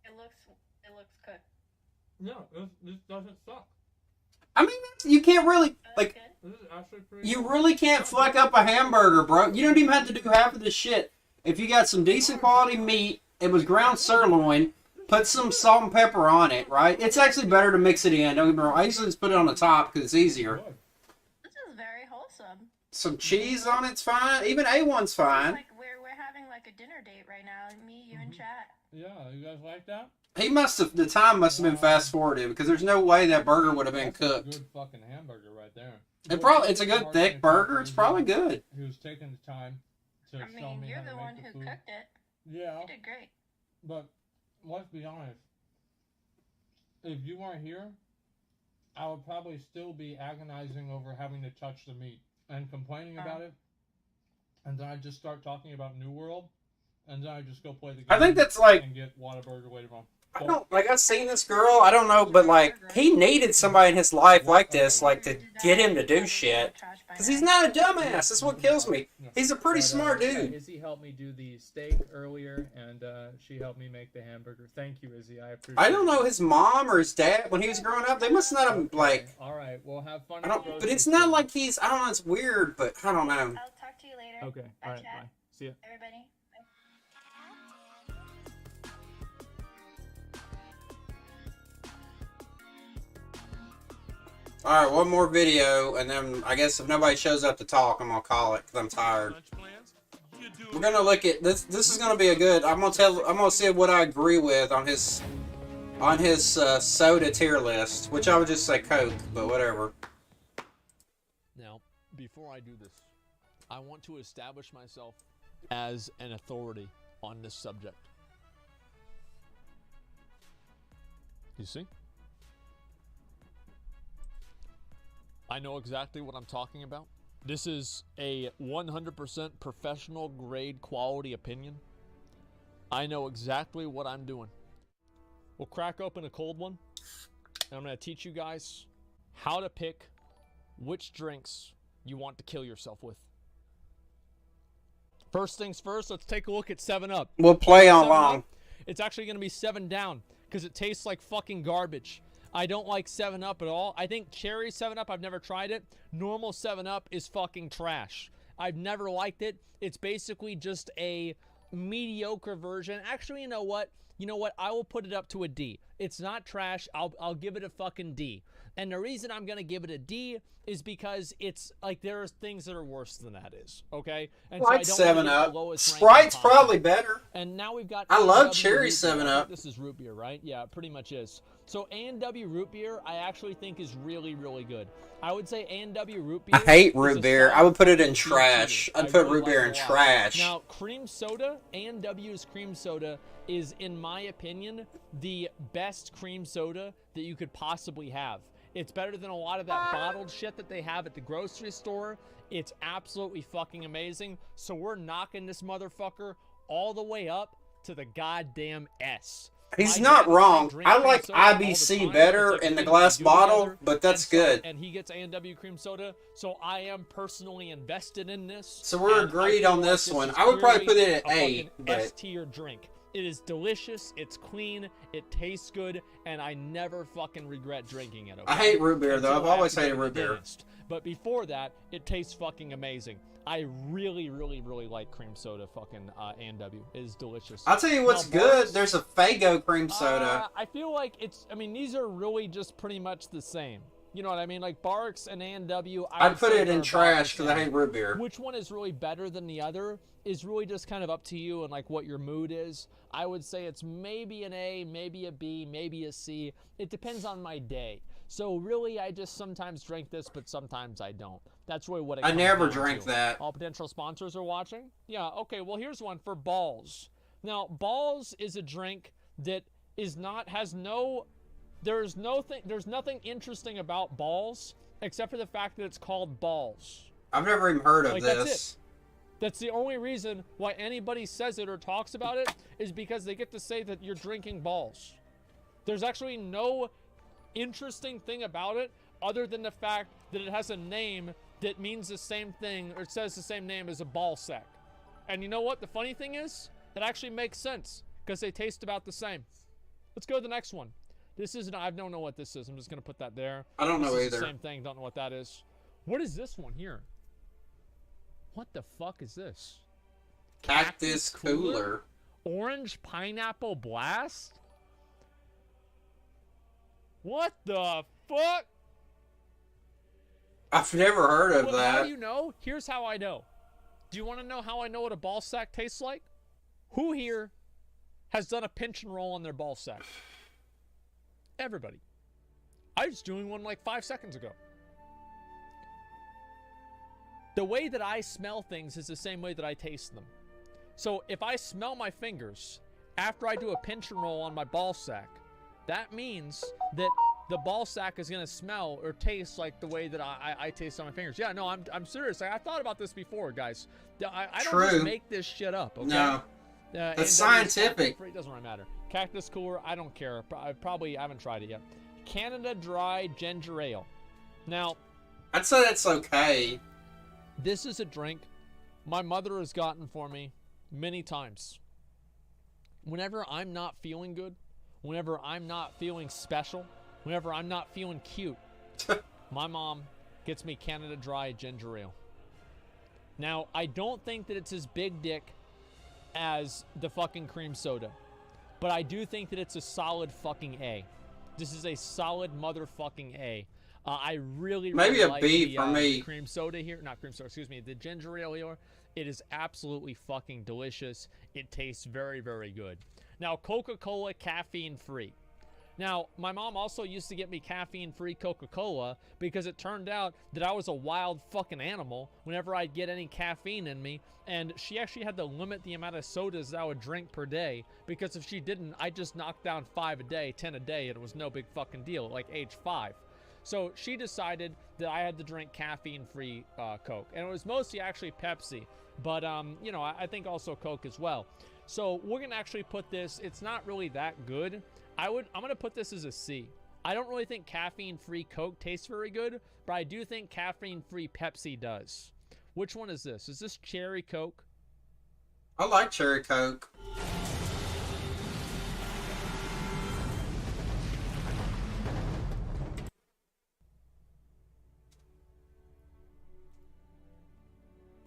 Speaker 8: It looks good.
Speaker 5: No, this doesn't suck.
Speaker 2: I mean, you can't really
Speaker 8: That's
Speaker 2: like.
Speaker 8: good.
Speaker 5: This is actually pretty.
Speaker 2: You really can't fuck up a hamburger, bro. You don't even have to do half of the shit. If you got some decent quality meat, it was ground sirloin, put some salt and pepper on it, right? It's actually better to mix it in. Don't get me wrong. I usually just put it on the top because it's easier.
Speaker 8: This is very wholesome.
Speaker 2: Some cheese on it's fine. Even A1's fine.
Speaker 8: Like we're having like a dinner date right now. Me, you, and chat.
Speaker 5: Yeah, you guys like that?
Speaker 2: He must have. The time must have been fast forwarded because there's no way that burger would have been
Speaker 5: That's a
Speaker 2: cooked.
Speaker 5: good fucking hamburger right there.
Speaker 2: It's a good thick burger. It's probably good.
Speaker 5: Who's taking the time to
Speaker 8: I
Speaker 5: show
Speaker 8: mean,
Speaker 5: me
Speaker 8: you're
Speaker 5: how to
Speaker 8: the
Speaker 5: make
Speaker 8: one
Speaker 5: the
Speaker 8: who
Speaker 5: food.
Speaker 8: cooked it.
Speaker 5: Yeah,
Speaker 8: You did great.
Speaker 5: but let's be honest. If you weren't here, I would probably still be agonizing over having to touch the meat and complaining about it. And then I just start talking about New World, and then I just go play the game.
Speaker 2: I think that's like.
Speaker 5: and get Whataburger later on.
Speaker 2: I don't like. I've seen this girl. I don't know, but like, he needed somebody in his life like this, like to get him to do shit. Because he's not a dumbass. That's what kills me. He's a pretty smart dude.
Speaker 5: Izzy helped me do the steak earlier, and she helped me make the hamburger. Thank you, Izzy. I appreciate it.
Speaker 2: I don't know his mom or his dad when he was growing up. They must not have like.
Speaker 5: All right, well, have fun.
Speaker 2: I don't. But it's not like he's. I don't know. It's weird, but I don't know.
Speaker 8: I'll talk to you later.
Speaker 5: Okay,
Speaker 8: Bye,
Speaker 5: all right,
Speaker 8: chat.
Speaker 5: bye. See ya.
Speaker 8: Everybody.
Speaker 2: All right, one more video, and then I guess if nobody shows up to talk, I'm gonna call it because I'm tired. We're gonna look at this. This is gonna be a good. I'm gonna see what I agree with on his soda tier list, which I would just say Coke, but whatever.
Speaker 10: Now, before I do this, I want to establish myself as an authority on this subject. You see? I know exactly what I'm talking about. This is a 100% professional grade quality opinion. I know exactly what I'm doing. We'll crack open a cold one, and I'm going to teach you guys how to pick which drinks you want to kill yourself with. First things first, let's take a look at 7-Up.
Speaker 2: We'll play
Speaker 10: 7
Speaker 2: along.
Speaker 10: Up, it's actually going to be 7 down because it tastes like fucking garbage. I don't like 7-Up at all. I think cherry 7-Up, I've never tried it. Normal 7-Up is fucking trash. I've never liked it. It's basically just a mediocre version. Actually, you know what? I will put it up to a D. It's not trash. I'll give it a fucking D. And the reason I'm going to give it a D is because it's like there are things that are worse than that is, okay? And
Speaker 2: Like
Speaker 10: so I don't
Speaker 2: 7-Up. Sprite's probably better.
Speaker 10: And now we've got
Speaker 2: I love
Speaker 10: A&W
Speaker 2: cherry
Speaker 10: root beer.
Speaker 2: 7-Up.
Speaker 10: This is root beer, right? Yeah, it pretty much is. So A&W root beer, I actually think is really, really good. I would say A&W root beer.
Speaker 2: I hate
Speaker 10: is
Speaker 2: root
Speaker 10: a
Speaker 2: beer.
Speaker 10: solid
Speaker 2: I would put it in
Speaker 10: tier
Speaker 2: trash.
Speaker 10: tier.
Speaker 2: I'd
Speaker 10: I
Speaker 2: put
Speaker 10: really
Speaker 2: root beer in
Speaker 10: like it a lot.
Speaker 2: trash.
Speaker 10: Now, cream soda, A&W's cream soda is, in my opinion, the best cream soda that you could possibly have. It's better than a lot of that bottled shit that they have at the grocery store. It's absolutely fucking amazing. So we're knocking this motherfucker all the way up to the goddamn S.
Speaker 2: He's
Speaker 10: My
Speaker 2: not
Speaker 10: dad and
Speaker 2: wrong.
Speaker 10: drink
Speaker 2: I
Speaker 10: cream
Speaker 2: like
Speaker 10: soda all the
Speaker 2: IBC
Speaker 10: time.
Speaker 2: better
Speaker 10: It's like
Speaker 2: in the
Speaker 10: things
Speaker 2: glass
Speaker 10: we do
Speaker 2: bottle,
Speaker 10: together.
Speaker 2: but that's
Speaker 10: And so-
Speaker 2: good.
Speaker 10: And he gets A&W cream soda, so I am personally invested in this.
Speaker 2: So we're
Speaker 10: and I
Speaker 2: agreed
Speaker 10: feel
Speaker 2: on
Speaker 10: like
Speaker 2: this one.
Speaker 10: is
Speaker 2: I would probably
Speaker 10: clearly
Speaker 2: put it at
Speaker 10: a
Speaker 2: A,
Speaker 10: fucking
Speaker 2: but-
Speaker 10: S-tier drink. It is delicious, it's clean, it tastes good, and I never fucking regret drinking it. Okay?
Speaker 2: I hate root beer, though.
Speaker 10: Until
Speaker 2: I've
Speaker 10: I have
Speaker 2: always
Speaker 10: to go
Speaker 2: hated
Speaker 10: to the
Speaker 2: root beer.
Speaker 10: dentist. But before that, it tastes fucking amazing. I really, really, really like cream soda fucking A&W. It is delicious.
Speaker 2: I'll tell you what's
Speaker 10: Now,
Speaker 2: good.
Speaker 10: Barks-
Speaker 2: There's a Faygo cream soda.
Speaker 10: I feel like these are really just pretty much the same. You know what I mean? Like Barks and A&W.
Speaker 2: I'd put it in trash because I hate root beer.
Speaker 10: Which one is really better than the other is really just kind of up to you and like what your mood is. I would say it's maybe an A, maybe a B, maybe a C. It depends on my day. So really, I just sometimes drink this, but sometimes I don't. That's really what it
Speaker 2: I
Speaker 10: comes
Speaker 2: never
Speaker 10: down
Speaker 2: drank
Speaker 10: to.
Speaker 2: that.
Speaker 10: All potential sponsors are watching? Yeah, okay, well here's one for Balls. Now, Balls is a drink that is not, there's nothing interesting about Balls except for the fact that it's called Balls.
Speaker 2: I've never even heard of
Speaker 10: Like,
Speaker 2: this.
Speaker 10: that's it. That's the only reason why anybody says it or talks about it is because they get to say that you're drinking balls. There's actually no interesting thing about it other than the fact that it has a name that means the same thing or it says the same name as a ball sack. And you know what? The funny thing is, it actually makes sense because they taste about the same. Let's go to the next one. I don't know what this is. I'm just going to put that there.
Speaker 2: I don't know
Speaker 10: This is
Speaker 2: either.
Speaker 10: the same thing. Don't know what that is. What is this one here? What the fuck is this?
Speaker 2: Cactus Cooler.
Speaker 10: Orange Pineapple Blast? What the fuck?
Speaker 2: I've never heard of
Speaker 10: Well, how
Speaker 2: that.
Speaker 10: do you know? Here's how I know. Do you want to know how I know what a ball sack tastes like? Who here has done a pinch and roll on their ball sack? Everybody. I was doing one like 5 seconds ago. The way that I smell things is the same way that I taste them. So if I smell my fingers after I do a pinch and roll on my ball sack, that means that the ball sack is going to smell or taste like the way that I taste on my fingers. Yeah, no, I'm serious. I thought about this before, guys. I don't
Speaker 2: True.
Speaker 10: just make this shit up, okay?
Speaker 2: No.
Speaker 10: And
Speaker 2: That's scientific.
Speaker 10: It doesn't really matter. Cactus Cooler, I don't care. I haven't tried it yet. Canada Dry Ginger Ale. Now,
Speaker 2: I'd say that's okay.
Speaker 10: this is a drink my mother has gotten for me many times. Whenever I'm not feeling good, whenever I'm not feeling special, whenever I'm not feeling cute, my mom gets me Canada Dry Ginger Ale. Now, I don't think that it's as big dick as the fucking cream soda, but I do think that it's a solid fucking A. This is a solid motherfucking A. I really
Speaker 2: Maybe a
Speaker 10: like
Speaker 2: B
Speaker 10: the,
Speaker 2: for me.
Speaker 10: cream soda here. Not cream soda, excuse me. The ginger ale here. It is absolutely fucking delicious. It tastes very, very good. Now, Coca-Cola caffeine-free. Now, my mom also used to get me caffeine-free Coca-Cola because it turned out that I was a wild fucking animal whenever I'd get any caffeine in me, and she actually had to limit the amount of sodas that I would drink per day because if she didn't, I'd just knock down 5 a day, 10 a day, and it was no big fucking deal, like age 5. So she decided that I had to drink caffeine-free Coke, and it was mostly actually Pepsi, but you know, I think also Coke as well. So we're gonna actually put this. It's not really that good. I'm gonna put this as a C. I don't really think caffeine-free Coke tastes very good, but I do think caffeine-free Pepsi does. Which one is this? Is this cherry Coke?
Speaker 2: I like cherry Coke.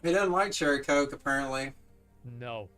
Speaker 2: He doesn't like cherry Coke, apparently.
Speaker 10: No.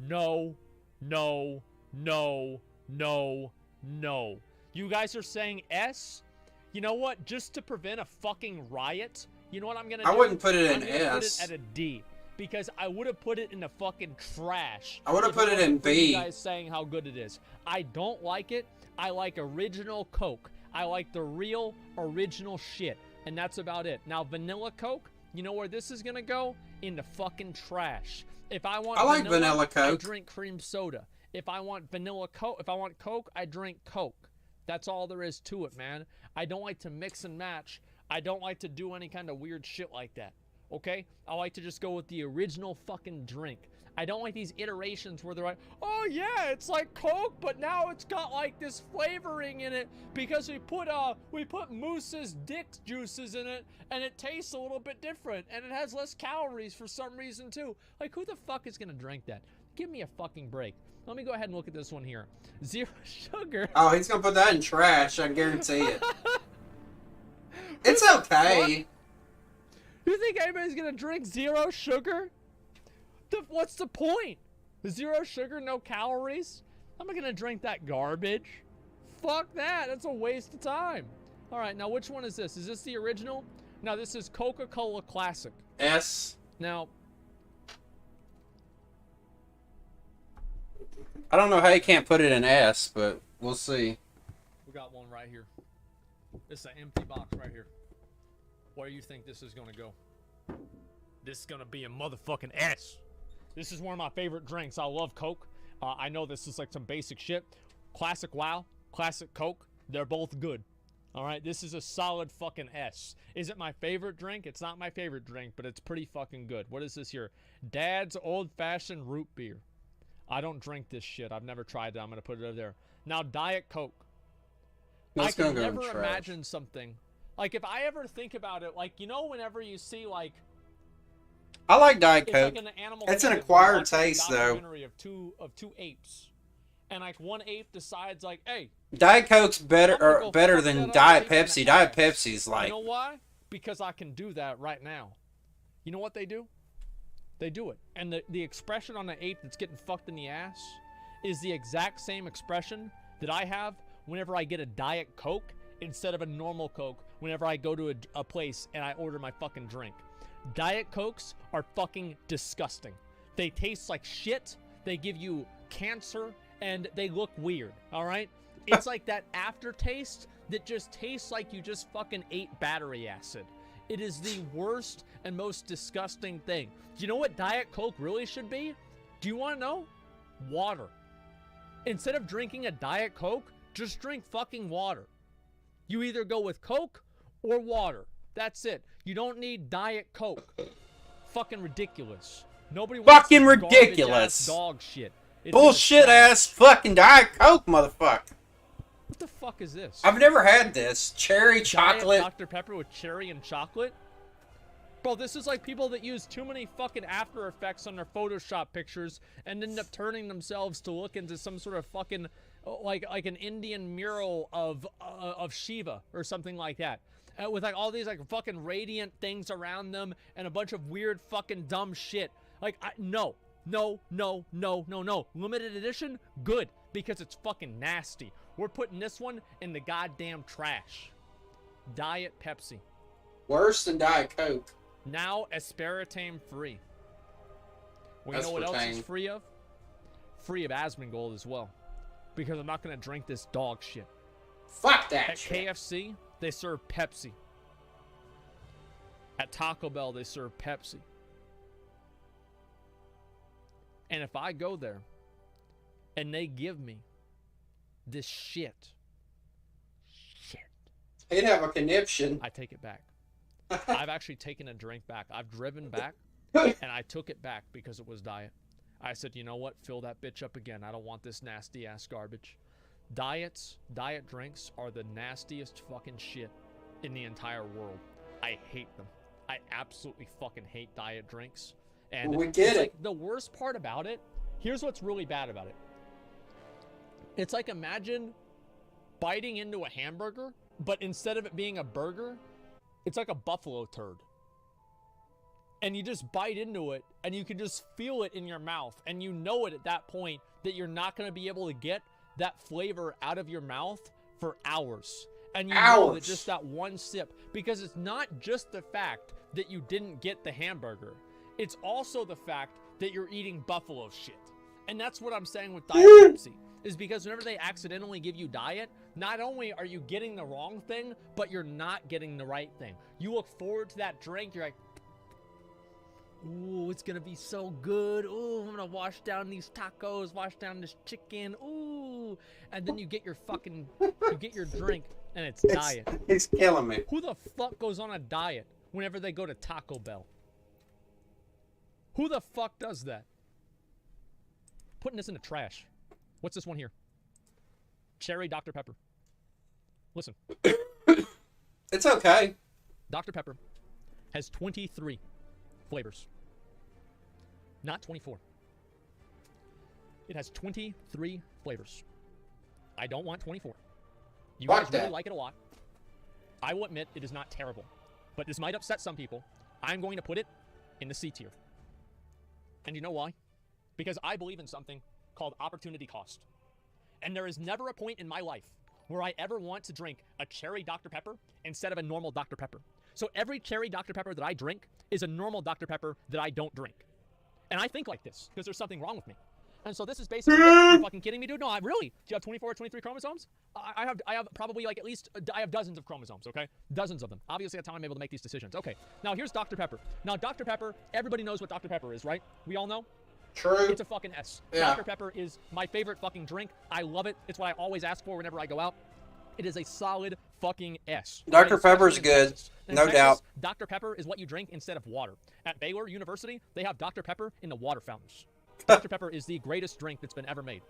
Speaker 10: No. No. No. No. No. You guys are saying S? You know what? Just to prevent a fucking riot, you know what I'm gonna do?
Speaker 2: I wouldn't put it in
Speaker 10: I'm gonna put
Speaker 2: S.
Speaker 10: it at a D. Because I would have put it in the fucking trash.
Speaker 2: I would have put it in B.
Speaker 10: You guys saying how good it is. I don't like it. I like original Coke. I like the real original shit. And that's about it. Now, vanilla Coke, you know where this is gonna go? In the fucking trash. If I want
Speaker 2: vanilla Coke.
Speaker 10: I drink cream soda. If I want vanilla Coke, if I want Coke, I drink Coke. That's all there is to it, man. I don't like to mix and match. I don't like to do any kind of weird shit like that. Okay? I like to just go with the original fucking drink. I don't like these iterations where they're like, oh yeah, it's like Coke, but now it's got like this flavoring in it because we put Moose's dick juices in it and it tastes a little bit different and it has less calories for some reason too. Like, who the fuck is gonna drink that? Give me a fucking break. Let me go ahead and look at this one here. Zero sugar.
Speaker 2: Oh, he's gonna put that in trash, I guarantee it. It's okay.
Speaker 10: What? You think anybody's gonna drink zero sugar? What's the point? Zero sugar, no calories? I'm not gonna drink that garbage. Fuck that. That's a waste of time. All right, now which one is this? Is this the original? Now this is Coca-Cola Classic.
Speaker 2: S.
Speaker 10: Now,
Speaker 2: I don't know how you can't put it in S, but we'll see.
Speaker 10: we got one right here. This is an empty box right here. Where do you think this is gonna go? This is gonna be a motherfucking S. This is one of my favorite drinks. I love Coke. I know this is like some basic shit. Classic WoW, classic Coke. They're both good. All right, this is a solid fucking S. Is it my favorite drink? It's not my favorite drink, but it's pretty fucking good. What is this here? Dad's old-fashioned root beer. I don't drink this shit. I've never tried that. I'm gonna put it over there. Now, Diet Coke. I can never imagine something. Like, if I ever think about it, like, you know, whenever you see, like...
Speaker 2: I like Diet
Speaker 10: It's
Speaker 2: Coke.
Speaker 10: like an animal
Speaker 2: It's an
Speaker 10: kingdom.
Speaker 2: acquired
Speaker 10: Watch a
Speaker 2: taste, though.
Speaker 10: documentary of two apes. And, like, one ape decides, like, hey...
Speaker 2: Diet Coke's better
Speaker 10: I'm gonna
Speaker 2: or
Speaker 10: go
Speaker 2: better
Speaker 10: fuck
Speaker 2: than
Speaker 10: that
Speaker 2: Diet
Speaker 10: other ape in
Speaker 2: Pepsi.
Speaker 10: the
Speaker 2: Diet
Speaker 10: ass.
Speaker 2: Pepsi's like...
Speaker 10: You know why? Because I can do that right now. You know what they do? They do it. And the expression on the ape that's getting fucked in the ass is the exact same expression that I have whenever I get a Diet Coke instead of a normal Coke whenever I go to a place and I order my fucking drink. Diet Cokes are fucking disgusting. They taste like shit, they give you cancer, and they look weird, alright? It's like that aftertaste that just tastes like you just fucking ate battery acid. It is the worst and most disgusting thing. Do you know what Diet Coke really should be? Do you want to know? Water. Instead of drinking a Diet Coke, just drink fucking water. You either go with Coke or water. That's it. You don't need Diet Coke. Fucking ridiculous. Nobody wants
Speaker 2: Fucking
Speaker 10: this
Speaker 2: ridiculous.
Speaker 10: garbage-ass dog shit. It's
Speaker 2: Bullshit ass fucking Diet Coke, motherfucker.
Speaker 10: What the fuck is this?
Speaker 2: I've never had this. Cherry chocolate.
Speaker 10: Diet Dr. Pepper with cherry and chocolate? Bro, this is like people that use too many fucking After Effects on their Photoshop pictures and end up turning themselves to look into some sort of fucking like an Indian mural of Shiva or something like that. With like all these like fucking radiant things around them and a bunch of weird fucking dumb shit. Like, no. Limited edition, good, because it's fucking nasty. We're putting this one in the goddamn trash. Diet Pepsi.
Speaker 2: Worse than Diet Coke.
Speaker 10: Now aspartame free. Well, you know what else is free of? Free of Asmongold as well. Because I'm not going to drink this dog shit.
Speaker 2: Fuck that
Speaker 10: At
Speaker 2: shit.
Speaker 10: KFC, they serve Pepsi. At Taco Bell, they serve Pepsi. And if I go there and they give me this shit,
Speaker 2: He'd have a conniption.
Speaker 10: I take it back. I've actually taken a drink back. I've driven back and I took it back because it was diet. I said, you know what? Fill that bitch up again. I don't want this nasty ass garbage. diet drinks are the nastiest fucking shit in the entire world. I hate them. I absolutely fucking hate diet drinks. And
Speaker 2: We get
Speaker 10: it's
Speaker 2: it.
Speaker 10: like the worst part about it, here's what's really bad about it. It's like, imagine biting into a hamburger, but instead of it being a burger, it's like a buffalo turd. And you just bite into it, and you can just feel it in your mouth, and you know it at that point that you're not going to be able to get that flavor out of your mouth for hours. And you know that just that one sip, because it's not just the fact that you didn't get the hamburger, it's also the fact that you're eating buffalo shit. And that's what I'm saying with Diet Pepsi, is because whenever they accidentally give you diet, not only are you getting the wrong thing, but you're not getting the right thing. You look forward to that drink, you're like, ooh, it's gonna be so good. Ooh, I'm gonna wash down these tacos, wash down this chicken. Ooh, and then you get your drink, and it's diet.
Speaker 2: It's killing me.
Speaker 10: Who the fuck goes on a diet whenever they go to Taco Bell? Who the fuck does that? Putting this in the trash. What's this one here? Cherry Dr. Pepper. Listen.
Speaker 2: It's okay.
Speaker 10: Dr. Pepper has 23 flavors. Not 24. It has 23 flavors. I don't want 24. You guys really like it a lot. I will admit it is not terrible. But this might upset some people. I'm going to put it in the C tier. And you know why? Because I believe in something called opportunity cost. And there is never a point in my life where I ever want to drink a cherry Dr. Pepper instead of a normal Dr. Pepper. So every cherry Dr. Pepper that I drink is a normal Dr. Pepper that I don't drink. And I think like this because there's something wrong with me. And so this is basically, are you fucking kidding me, dude? No, I really. Do you have 24 or 23 chromosomes? I have probably like at least, I have dozens of chromosomes, okay? Dozens of them. Obviously, that's how I'm able to make these decisions. Okay, now here's Dr. Pepper. Now, Dr. Pepper, everybody knows what Dr. Pepper is, right? We all know?
Speaker 2: True.
Speaker 10: It's a fucking S.
Speaker 2: Yeah.
Speaker 10: Dr. Pepper is my favorite fucking drink. I love it. It's what I always ask for whenever I go out. It is a solid fucking S.
Speaker 2: Dr. Pepper's good, no doubt.
Speaker 10: Dr. Pepper is what you drink instead of water. At Baylor University, they have Dr. Pepper in the water fountains. Dr. Pepper is the greatest drink that's been ever made.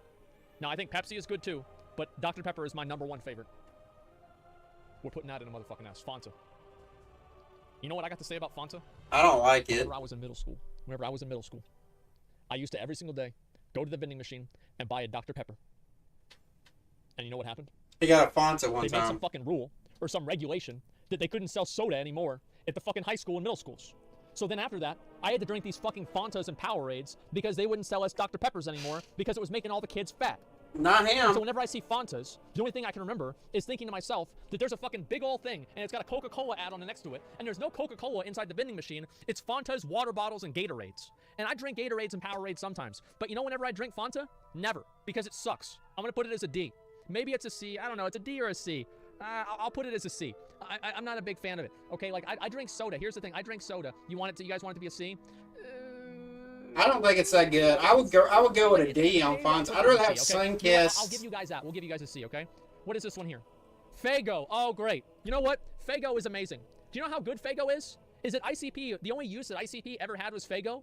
Speaker 10: Now, I think Pepsi is good too, but Dr. Pepper is my #1 favorite. We're putting that in a motherfucking ass. Fanta. You know what I got to say about Fanta?
Speaker 2: I don't like it.
Speaker 10: Whenever I was in middle school, I used to every single day go to the vending machine and buy a Dr. Pepper. And you know what happened?
Speaker 2: He got a Fanta one
Speaker 10: They made some
Speaker 2: time.
Speaker 10: fucking rule or some regulation that they couldn't sell soda anymore at the fucking high school and middle schools. So then after that, I had to drink these fucking Fantas and Powerades because they wouldn't sell us Dr. Peppers anymore because it was making all the kids fat.
Speaker 2: Not him.
Speaker 10: So whenever I see Fantas, the only thing I can remember is thinking to myself that there's a fucking big old thing and it's got a Coca-Cola ad on the next to it, and there's no Coca-Cola inside the vending machine. It's Fantas, water bottles, and Gatorades. And I drink Gatorades and Powerades sometimes. But you know whenever I drink Fanta? Never. Because it sucks. I'm going to put it as a D. Maybe it's a C. I don't know. It's a D or a C. I'll put it as a C. I'm not a big fan of it. Okay, like I drink soda. Here's the thing. I drink soda. You guys want it to be a C?
Speaker 2: I don't think it's that good. I would go with a D on Fanta. I'd rather have Sunkist.
Speaker 10: I'll give you guys that. We'll give you guys a C, okay? What is this one here? Faygo. Oh, great. You know what? Faygo is amazing. Do you know how good Faygo is? Is that ICP, the only use that ICP ever had was Faygo,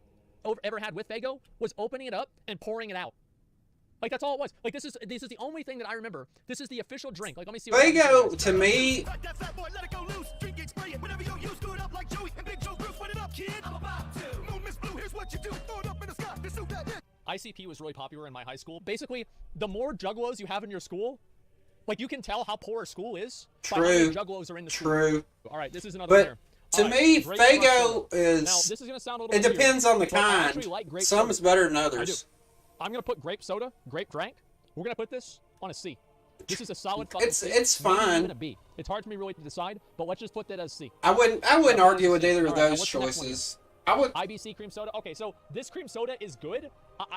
Speaker 10: ever had with Faygo, was opening it up and pouring it out. Like, that's all it was. Like, this is the only thing that I remember. This is the official drink. Like, let me see.
Speaker 2: Faygo, to me,
Speaker 10: ICP was really popular in my high school. Basically, the more juggalos you have in your school, like, you can tell how poor a school is by how many juggalos are in the school.
Speaker 2: True.
Speaker 10: All right, this is another one here.
Speaker 2: To me, Faygo is.
Speaker 10: Now, this is gonna sound a little
Speaker 2: it
Speaker 10: weird,
Speaker 2: depends on the
Speaker 10: but I
Speaker 2: kind.
Speaker 10: actually like grape
Speaker 2: Some
Speaker 10: soda.
Speaker 2: is better than
Speaker 10: I
Speaker 2: others.
Speaker 10: do. I'm gonna put grape soda, grape drank. We're gonna put this on a C. This is a solid fucking C.
Speaker 2: It's
Speaker 10: Maybe
Speaker 2: fine.
Speaker 10: even a B. It's hard for me really to decide, but let's just put that as C.
Speaker 2: I wouldn't argue with either of
Speaker 10: All right, now
Speaker 2: those
Speaker 10: what's the next one
Speaker 2: choices. I would.
Speaker 10: IBC cream soda. Okay, so this cream soda is good.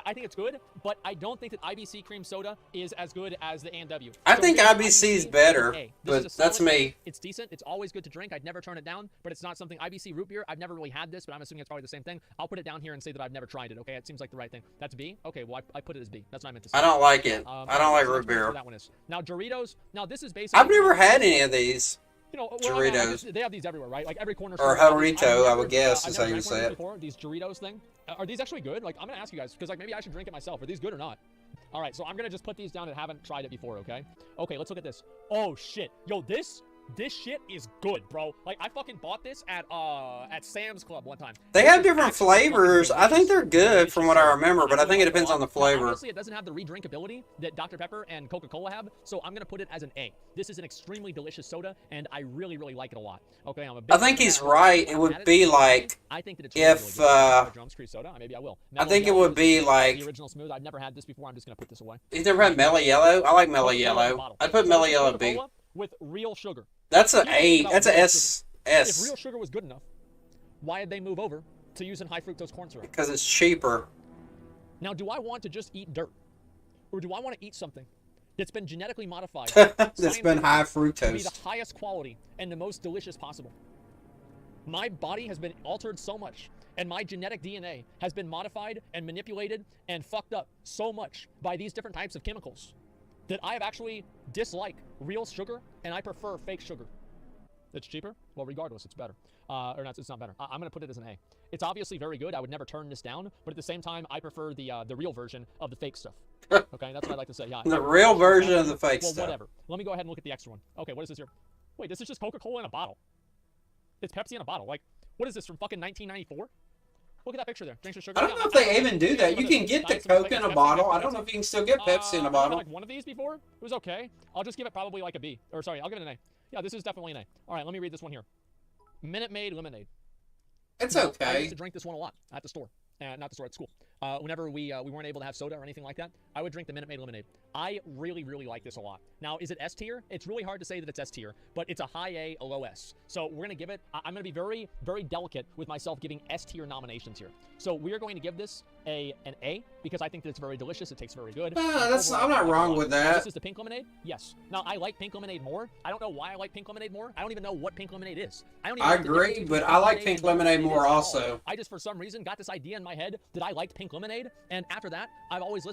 Speaker 10: I think it's good, but I don't think that IBC cream soda is as good as the A&W.
Speaker 2: I
Speaker 10: So
Speaker 2: think
Speaker 10: here's
Speaker 2: IBC is
Speaker 10: A.
Speaker 2: better,
Speaker 10: This is
Speaker 2: but
Speaker 10: a
Speaker 2: that's
Speaker 10: solid
Speaker 2: me.
Speaker 10: A. It's decent. It's always good to drink. I'd never turn it down, but it's not something. IBC root beer, I've never really had this, but I'm assuming it's probably the same thing. I'll put it down here and say that I've never tried it, okay? It seems like the right thing. That's B? Okay, well, I put it as B. That's what I meant to say.
Speaker 2: I don't like it. I don't like
Speaker 10: so
Speaker 2: root
Speaker 10: let's go
Speaker 2: beer.
Speaker 10: for that one is. Now, Doritos. Now, this is basically...
Speaker 2: I've never had any of these.
Speaker 10: You know,
Speaker 2: Doritos.
Speaker 10: they have these everywhere, right? Like every corner
Speaker 2: Or
Speaker 10: store.
Speaker 2: Jarrito, I would guess is how you
Speaker 10: I've never
Speaker 2: say
Speaker 10: drank one of
Speaker 2: it.
Speaker 10: these before, these Doritos thing. Are these actually good? Like, I'm gonna ask you guys because like maybe I should drink it myself. Are these good or not? All right, so I'm gonna just put these down and haven't tried it before, okay? Okay, let's look at this. Oh shit, yo, this shit is good, bro. Like, I fucking bought this at Sam's Club one time.
Speaker 2: They
Speaker 10: This
Speaker 2: have
Speaker 10: is
Speaker 2: different
Speaker 10: actually fucking
Speaker 2: flavors. I think they're
Speaker 10: delicious.
Speaker 2: good from what I remember, but I think it
Speaker 10: really like
Speaker 2: depends
Speaker 10: a
Speaker 2: on the
Speaker 10: lot. Now,
Speaker 2: flavor.
Speaker 10: obviously, it doesn't have the redrinkability that Dr. Pepper and Coca-Cola have, so I'm gonna put it as an A. This is an extremely delicious soda, and I really, really like it a lot. Okay, I'm a big
Speaker 2: I think
Speaker 10: fan of
Speaker 2: he's
Speaker 10: that.
Speaker 2: right. It
Speaker 10: I've
Speaker 2: would
Speaker 10: had
Speaker 2: be like
Speaker 10: I think that it's
Speaker 2: if,
Speaker 10: really, really good. Drums Creek soda, maybe I will.
Speaker 2: I think it
Speaker 10: Mellow
Speaker 2: would be
Speaker 10: Yellow is
Speaker 2: like,
Speaker 10: the original smooth. I've never had this before. I'm just gonna put this away.
Speaker 2: you never had Mellow Yellow? I like Mellow
Speaker 10: Coca-Cola in a
Speaker 2: Yellow.
Speaker 10: bottle.
Speaker 2: I'd put
Speaker 10: So
Speaker 2: Mellow
Speaker 10: this is
Speaker 2: Yellow B.
Speaker 10: Coca-Cola with real sugar.
Speaker 2: That's an
Speaker 10: Here's the thing
Speaker 2: A.
Speaker 10: about
Speaker 2: That's an
Speaker 10: real
Speaker 2: S.
Speaker 10: sugar. If
Speaker 2: S.
Speaker 10: real sugar was good enough, why did they move over to using high fructose corn syrup?
Speaker 2: Because it's cheaper.
Speaker 10: Now, do I want to just eat dirt, or do I want to eat something that's been genetically modified,
Speaker 2: That's been high
Speaker 10: to be the
Speaker 2: fructose.
Speaker 10: highest quality and the most delicious possible? My body has been altered so much, and my genetic DNA has been modified and manipulated and fucked up so much by these different types of chemicals that I have actually dislike real sugar, and I prefer fake sugar. It's cheaper? Well, regardless, it's better. Or not, it's not better. I'm going to put it as an A. It's obviously very good. I would never turn this down, but at the same time, I prefer the real version of the fake stuff. Okay, that's what I like to say. Yeah.
Speaker 2: The real version of the fake
Speaker 10: well,
Speaker 2: stuff.
Speaker 10: whatever. Let me go ahead and look at the extra one. Okay, what is this here? Wait, this is just Coca-Cola in a bottle. It's Pepsi in a bottle. Like, what is this, from fucking 1994? Look at that picture there. Drinks with sugar.
Speaker 2: I don't know if they even do that. You can get the Coke in a bottle. I don't know if you can still get Pepsi in a
Speaker 10: I've had,
Speaker 2: bottle.
Speaker 10: like one of these before. It was okay. I'll just give it probably like a B. Or sorry, I'll give it an A. Yeah, this is definitely an A. All right, let me read this one here. Minute Maid lemonade.
Speaker 2: It's
Speaker 10: I
Speaker 2: okay.
Speaker 10: used to drink this one a lot at the store. Not the store, at school. Whenever we weren't able to have soda or anything like that, I would drink the Minute Maid lemonade. I really, really like this a lot. Now, is it S tier? It's really hard to say that it's S tier, but it's a high A, a low S. So we're going to give it, I'm going to be very, very delicate with myself giving S tier nominations here. So we're going to give this an A, because I think that it's very delicious. It tastes very good.
Speaker 2: I'm not wrong with that.
Speaker 10: This is the pink lemonade? Yes. Now, I like pink lemonade more. I don't know why I like pink lemonade more. I don't even know what pink lemonade is. I don't even
Speaker 2: I
Speaker 10: know what the difference
Speaker 2: agree,
Speaker 10: between
Speaker 2: but I like
Speaker 10: and
Speaker 2: pink
Speaker 10: what
Speaker 2: lemonade more
Speaker 10: is at all.
Speaker 2: also.
Speaker 10: I just, for some reason, got this idea in my head that I liked pink lemonade, and after that, I've always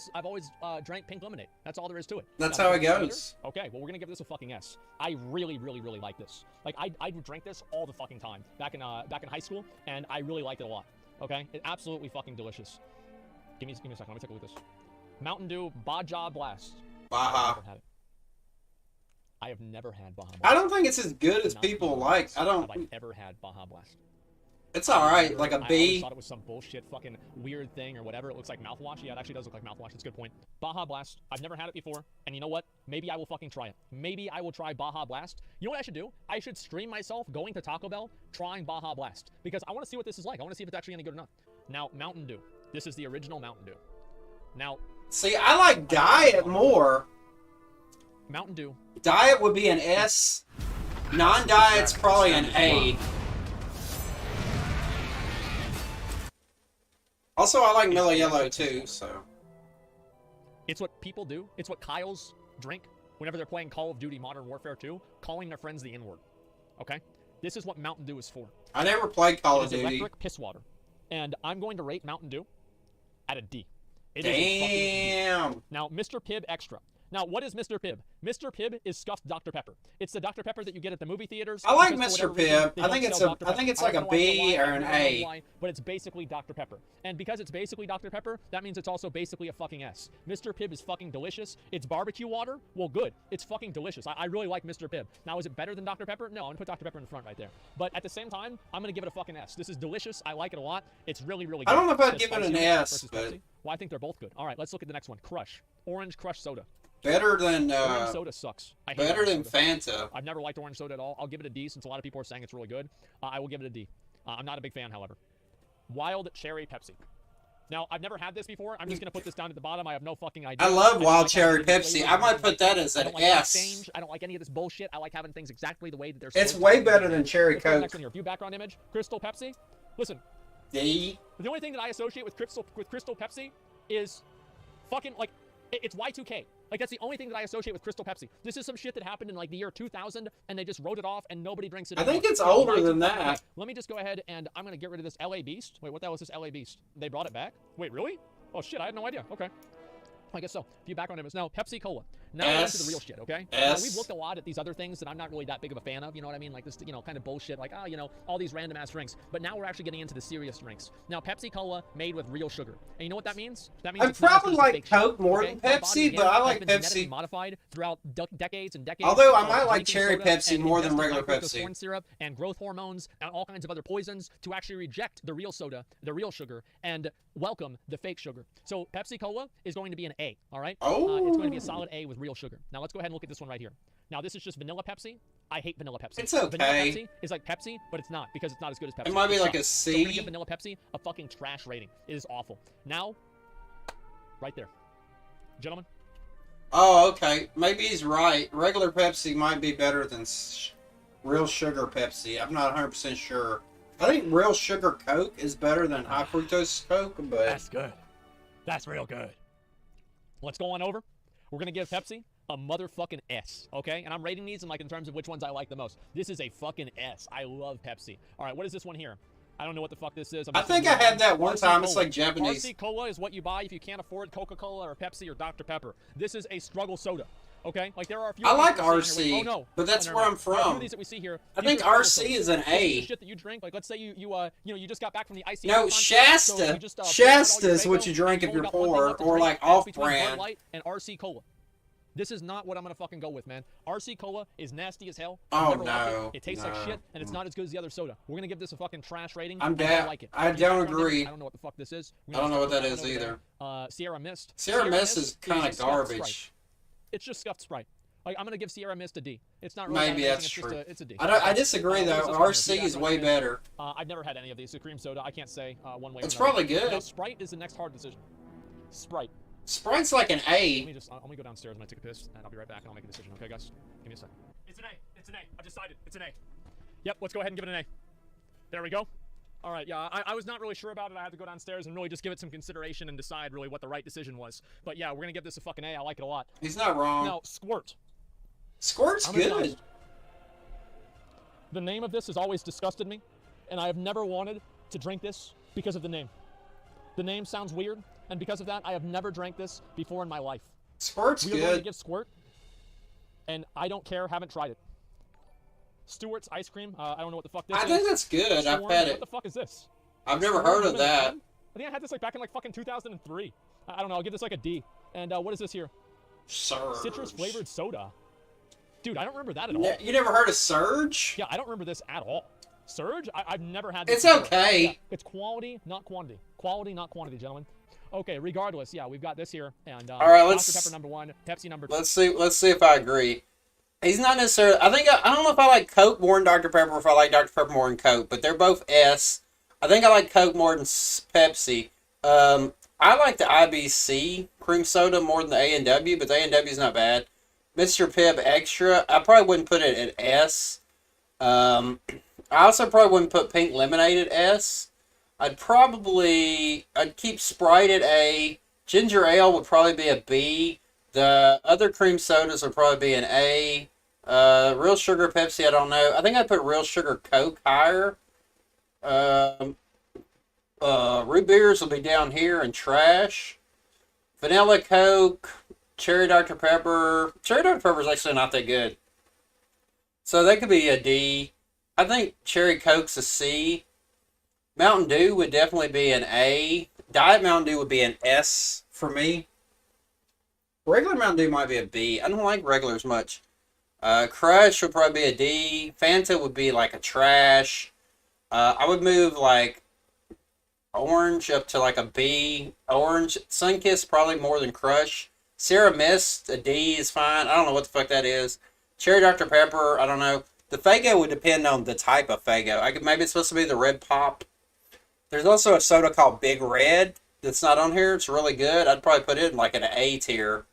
Speaker 10: drank pink lemonade. That's all there is to it.
Speaker 2: That's
Speaker 10: Now,
Speaker 2: how it
Speaker 10: better?
Speaker 2: goes.
Speaker 10: Okay, well, we're gonna give this a fucking S. I really, really, really like this. Like, I would drink this all the fucking time back in high school, and I really liked it a lot. Okay, it's absolutely fucking delicious. Give me a second. Let me take a look at this. Mountain Dew Baja Blast.
Speaker 2: Baja.
Speaker 10: I have never had Baja Blast.
Speaker 2: I don't think it's as good as
Speaker 10: Not
Speaker 2: people
Speaker 10: even
Speaker 2: like.
Speaker 10: once
Speaker 2: I don't.
Speaker 10: have I ever had Baja Blast.
Speaker 2: It's all right, like a
Speaker 10: I always
Speaker 2: B.
Speaker 10: thought it was some bullshit fucking weird thing or whatever. It looks like mouthwash. Yeah, it actually does look like mouthwash. That's a good point. Baja Blast. I've never had it before. And you know what? Maybe I will fucking try it. Maybe I will try Baja Blast. You know what I should do? I should stream myself going to Taco Bell, trying Baja Blast. Because I want to see what this is like. I want to see if it's actually any good or not. Now, Mountain Dew. This is the original Mountain Dew. Now,
Speaker 2: See, I like Diet more.
Speaker 10: Mountain Dew.
Speaker 2: Diet would be an S. Non-diet's probably an A. Also, I like Mellow Yellow too, so.
Speaker 10: It's what people do. It's what Kyles drink whenever they're playing Call of Duty Modern Warfare 2, calling their friends the N-word. Okay? This is what Mountain Dew is for.
Speaker 2: I never played Call of
Speaker 10: It is
Speaker 2: Duty.
Speaker 10: electric piss water. And I'm going to rate Mountain Dew at a D. It is a fucking D.
Speaker 2: Damn.
Speaker 10: Now, Mr. Pibb Extra. Now, what is Mr. Pibb? Mr. Pibb is scuffed Dr. Pepper. It's the Dr. Pepper that you get at the movie theaters.
Speaker 2: I like
Speaker 10: because
Speaker 2: Mr.
Speaker 10: for whatever reason,
Speaker 2: Pibb.
Speaker 10: they
Speaker 2: I think
Speaker 10: don't
Speaker 2: it's
Speaker 10: sell
Speaker 2: a-
Speaker 10: Dr.
Speaker 2: I think
Speaker 10: Pepper.
Speaker 2: it's like
Speaker 10: I
Speaker 2: a
Speaker 10: have no idea
Speaker 2: B
Speaker 10: why,
Speaker 2: or
Speaker 10: I
Speaker 2: an
Speaker 10: have no idea
Speaker 2: A.
Speaker 10: why, but it's basically Dr. Pepper. And because it's basically Dr. Pepper, that means it's also basically a fucking S. Mr. Pibb is fucking delicious. It's barbecue water. Well, good. It's fucking delicious. I really like Mr. Pibb. Now, is it better than Dr. Pepper? No, I'm going to put Dr. Pepper in the front right there. But at the same time, I'm going to give it a fucking S. This is delicious. I like it a lot. It's really, really good.
Speaker 2: I don't know if I'd
Speaker 10: It's
Speaker 2: give it
Speaker 10: spicy
Speaker 2: an
Speaker 10: orange
Speaker 2: S,
Speaker 10: versus
Speaker 2: but-
Speaker 10: Pepsi. Well, I think they're both good. All right, let's look at the next one. Crush. Orange Crush Soda.
Speaker 2: Better than
Speaker 10: Orange soda sucks. I hate
Speaker 2: better
Speaker 10: orange
Speaker 2: than
Speaker 10: soda.
Speaker 2: Fanta.
Speaker 10: I've never liked orange soda at all. I'll give it a D since a lot of people are saying it's really good. I will give it a D. I'm not a big fan, however. Wild Cherry Pepsi. Now, I've never had this before. I'm just going to put this down at the bottom. I have no fucking idea.
Speaker 2: I love
Speaker 10: don't
Speaker 2: Wild
Speaker 10: like
Speaker 2: Cherry
Speaker 10: having
Speaker 2: Pepsi.
Speaker 10: flavors.
Speaker 2: I might put that as
Speaker 10: I
Speaker 2: an
Speaker 10: don't like
Speaker 2: S.
Speaker 10: exchange. I don't like any of this bullshit. I like having things exactly the way that they're
Speaker 2: It's
Speaker 10: supposed
Speaker 2: way
Speaker 10: to.
Speaker 2: better than Cherry
Speaker 10: Let's go to the
Speaker 2: Coke.
Speaker 10: next one here. View background image. Crystal Pepsi. Listen,
Speaker 2: D.
Speaker 10: the only thing that I associate with Crystal Pepsi is fucking, like, it's Y2K. Like, that's the only thing that I associate with Crystal Pepsi. This is some shit that happened in, like, the year 2000, and they just wrote it off, and nobody drinks it
Speaker 2: I
Speaker 10: anymore.
Speaker 2: think it's
Speaker 10: Yeah,
Speaker 2: older than
Speaker 10: Y2K.
Speaker 2: that.
Speaker 10: Let me just go ahead, and I'm going to get rid of this LA Beast. Wait, what the hell is this LA Beast? They brought it back? Wait, really? Oh, shit, I had no idea. Okay. I guess so. View background image. Now, Pepsi Cola. Now we're into the real shit, okay? Now,
Speaker 2: S.
Speaker 10: we've looked a lot at these other things that I'm not really that big of a fan of, you know what I mean? Like this, you know, kind of bullshit, like, oh, you know, all these random ass drinks. But now we're actually getting into the serious drinks. Now, Pepsi Cola made with real sugar. And you know what that means? That means
Speaker 2: I
Speaker 10: it's not as
Speaker 2: probably
Speaker 10: good as the
Speaker 2: like
Speaker 10: fake shit,
Speaker 2: Coke more
Speaker 10: okay?
Speaker 2: than
Speaker 10: Our body,
Speaker 2: Pepsi,
Speaker 10: again,
Speaker 2: but I
Speaker 10: has
Speaker 2: like
Speaker 10: been genetically
Speaker 2: Pepsi.
Speaker 10: modified throughout decades and decades.
Speaker 2: Although I
Speaker 10: of
Speaker 2: might like
Speaker 10: drinking
Speaker 2: cherry
Speaker 10: soda
Speaker 2: Pepsi
Speaker 10: and
Speaker 2: more than
Speaker 10: ingesting
Speaker 2: regular
Speaker 10: high fructose
Speaker 2: Pepsi.
Speaker 10: corn syrup and growth hormones and all kinds of other poisons to actually reject the real soda, the real sugar, and welcome the fake sugar. So Pepsi Cola is going to be an A, all right? It's going to be a solid A with real sugar. Now let's go ahead and look at this one right here. Now this is just vanilla Pepsi. I hate vanilla Pepsi.
Speaker 2: It's okay.
Speaker 10: Vanilla Pepsi is like Pepsi, but it's not because it's not as good as Pepsi.
Speaker 2: It might be like a
Speaker 10: sucks. So we're gonna
Speaker 2: C.
Speaker 10: give vanilla Pepsi a fucking trash rating. It is awful. Now, right there, gentlemen.
Speaker 2: Oh, okay. Maybe he's right. Regular Pepsi might be better than real sugar Pepsi. I'm not 100% sure. I think real sugar Coke is better than high fructose Coke, but
Speaker 10: That's good. That's real good. Let's go on over. We're gonna give Pepsi a motherfucking S, okay? And I'm rating these in terms of which ones I like the most. This is a fucking S. I love Pepsi. All right, what is this one here? I don't know what the fuck this is.
Speaker 2: I think I had that one
Speaker 10: RC
Speaker 2: time. It's
Speaker 10: Cola.
Speaker 2: like Japanese.
Speaker 10: RC Cola is what you buy if you can't afford Coca-Cola or Pepsi or Dr. Pepper. This is a struggle soda. Okay, like there are a few.
Speaker 2: I
Speaker 10: of these
Speaker 2: like
Speaker 10: that we see
Speaker 2: RC,
Speaker 10: here, like, oh no,
Speaker 2: but that's
Speaker 10: never
Speaker 2: where
Speaker 10: mind.
Speaker 2: I'm
Speaker 10: There are a few
Speaker 2: from.
Speaker 10: of these that we see here.
Speaker 2: I
Speaker 10: These
Speaker 2: think
Speaker 10: are struggle
Speaker 2: RC
Speaker 10: sodas.
Speaker 2: is an
Speaker 10: This the
Speaker 2: A.
Speaker 10: shit that you drink. Like let's say you just got back from the ICU.
Speaker 2: No,
Speaker 10: concert,
Speaker 2: Shasta.
Speaker 10: so you just,
Speaker 2: Shasta
Speaker 10: your
Speaker 2: is what
Speaker 10: Faygo,
Speaker 2: you drink
Speaker 10: and
Speaker 2: if
Speaker 10: only
Speaker 2: you're
Speaker 10: got one thing
Speaker 2: poor,
Speaker 10: left to
Speaker 2: or
Speaker 10: drink,
Speaker 2: like
Speaker 10: and it's between
Speaker 2: off-brand.
Speaker 10: Bud Light and RC Cola. This is not what I'm gonna fucking go with, man. RC Cola is nasty as hell.
Speaker 2: Oh,
Speaker 10: Never liked
Speaker 2: no.
Speaker 10: It tastes like
Speaker 2: No.
Speaker 10: shit, and it's not as good as the other soda. We're gonna give this a fucking trash rating.
Speaker 2: I'm
Speaker 10: I don't
Speaker 2: down.
Speaker 10: like it.
Speaker 2: I
Speaker 10: Keep
Speaker 2: don't
Speaker 10: track on it.
Speaker 2: agree.
Speaker 10: I don't know what the fuck this is.
Speaker 2: I don't know what that
Speaker 10: We're
Speaker 2: is
Speaker 10: gonna go
Speaker 2: either.
Speaker 10: there. Sierra Mist.
Speaker 2: Sierra Mist is kind of
Speaker 10: just scuffed Sprite.
Speaker 2: garbage.
Speaker 10: It's just scuffed Sprite. Like I'm gonna give Sierra Mist a D. It's not really
Speaker 2: Maybe
Speaker 10: that
Speaker 2: that's
Speaker 10: amazing,
Speaker 2: true.
Speaker 10: It's a D.
Speaker 2: I disagree
Speaker 10: what is
Speaker 2: though.
Speaker 10: this one here?
Speaker 2: RC
Speaker 10: You
Speaker 2: is
Speaker 10: guys
Speaker 2: way
Speaker 10: recommend?
Speaker 2: better.
Speaker 10: I've never had any of these. The cream soda, I can't say one way or
Speaker 2: It's
Speaker 10: another.
Speaker 2: probably good.
Speaker 10: Now, Sprite is the next hard decision. Sprite.
Speaker 2: Sprite's like an
Speaker 10: Let
Speaker 2: A.
Speaker 10: me go downstairs when I take a piss, and I'll be right back, and I'll make a decision. Okay, guys? Give me a second. It's an A. It's an A. I've decided. It's an A. Yep, let's go ahead and give it an A. There we go. All right, yeah, I was not really sure about it. I had to go downstairs and really just give it some consideration and decide really what the right decision was. But yeah, we're going to give this a fucking A. I like it a lot.
Speaker 2: He's not wrong.
Speaker 10: Now, Squirt.
Speaker 2: Squirt's
Speaker 10: I'm gonna be
Speaker 2: good.
Speaker 10: honest. The name of this has always disgusted me, and I have never wanted to drink this because of the name. The name sounds weird, and because of that, I have never drank this before in my life.
Speaker 2: Squirt's
Speaker 10: We are going to
Speaker 2: good.
Speaker 10: give Squirt, and I don't care, haven't tried it. Stewart's ice cream. I don't know what the fuck this is.
Speaker 2: I think that's good. I've
Speaker 10: Storm,
Speaker 2: had
Speaker 10: What
Speaker 2: it.
Speaker 10: the fuck is this?
Speaker 2: I've never
Speaker 10: Storm
Speaker 2: heard of
Speaker 10: Lemon
Speaker 2: that.
Speaker 10: Lime? I think I had this like back in like fucking 2003. I don't know. I'll give this like a D. And what is this here?
Speaker 2: Surge.
Speaker 10: Citrus flavored soda. Dude, I don't remember that at all.
Speaker 2: You never heard of Surge?
Speaker 10: Yeah, I don't remember this at all. Surge? I've never had this
Speaker 2: It's
Speaker 10: before.
Speaker 2: okay.
Speaker 10: Yeah, it's quality, not quantity. Quality, not quantity, gentlemen. Okay, regardless, yeah, we've got this here. And
Speaker 2: All right,
Speaker 10: Dr. Pepper number 1, Pepsi number 2.
Speaker 2: Let's see if I agree. He's not necessarily. I don't know if I like Coke more than Dr. Pepper, or if I like Dr. Pepper more than Coke, but they're both S. I think I like Coke more than Pepsi. I like the IBC cream soda more than the A&W, but the A&W is not bad. Mr. Pibb Extra, I probably wouldn't put it at S. I also probably wouldn't put Pink Lemonade at S. I'd keep Sprite at A. Ginger Ale would probably be a B. The other cream sodas would probably be an A. Real Sugar Pepsi, I don't know. I think I'd put Real Sugar Coke higher. Root beers will be down here in trash. Vanilla Coke, Cherry Dr. Pepper. Cherry Dr. Pepper is actually not that good. So that could be a D. I think Cherry Coke's a C. Mountain Dew would definitely be an A. Diet Mountain Dew would be an S for me. Regular Mountain Dew might be a B. I don't like regulars much. Crush would probably be a D. Fanta would be like a trash. I would move like Orange up to like a B. Orange. Sunkist probably more than Crush. Sierra Mist, a D is fine. I don't know what the fuck that is. Cherry Dr. Pepper, I don't know. The Faygo would depend on the type of Faygo. Maybe it's supposed to be the Red Pop. There's also a soda called Big Red that's not on here. It's really good. I'd probably put it in like an A tier.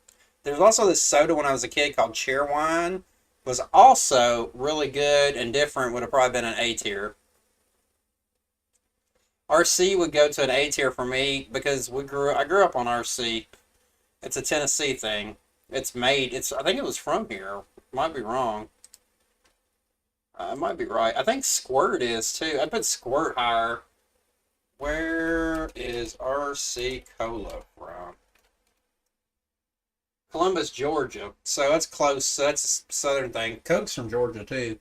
Speaker 2: There's also this soda when I was a kid called Cheerwine. Was also really good and different. Would have probably been an A tier. RC would go to an A tier for me because I grew up on RC. It's a Tennessee thing. I think it was from here. Might be wrong. I might be right. I think Squirt is too. I put Squirt higher. Where is RC Cola from? Columbus, Georgia. So that's close. So that's a southern thing. Coke's from Georgia too.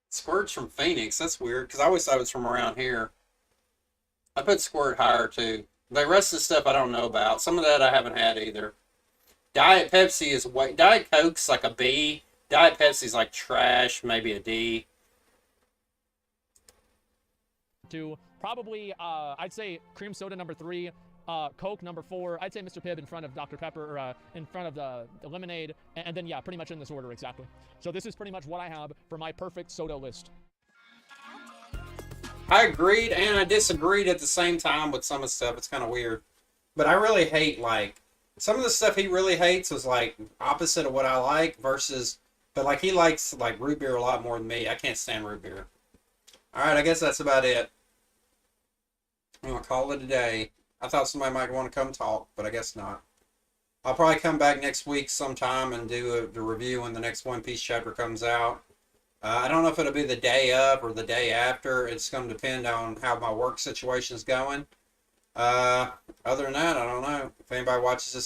Speaker 2: Squirt's from Phoenix. That's weird because I always thought it was from around here. I put Squirt higher too. The rest of the stuff I don't know about. Some of that I haven't had either. Diet Pepsi is way. Diet Coke's like a B. Diet Pepsi's like trash, maybe a D.
Speaker 10: To probably, I'd say cream soda number 3, Coke number 4. I'd say Mr. Pibb in front of Dr. Pepper, or in front of the lemonade, and then yeah, pretty much in this order exactly. So this is pretty much what I have for my perfect soda list.
Speaker 2: I agreed and I disagreed at the same time with some of the stuff. It's kind of weird. But I really hate, like, some of the stuff he really hates was, like, opposite of what I like versus, but, like, he likes, like, root beer a lot more than me. I can't stand root beer. Alright, I guess that's about it. I'm going to call it a day. I thought somebody might want to come talk, but I guess not. I'll probably come back next week sometime and do the review when the next One Piece chapter comes out. I don't know if it'll be the day of or the day after. It's going to depend on how my work situation's going. Other than that, I don't know. If anybody watches this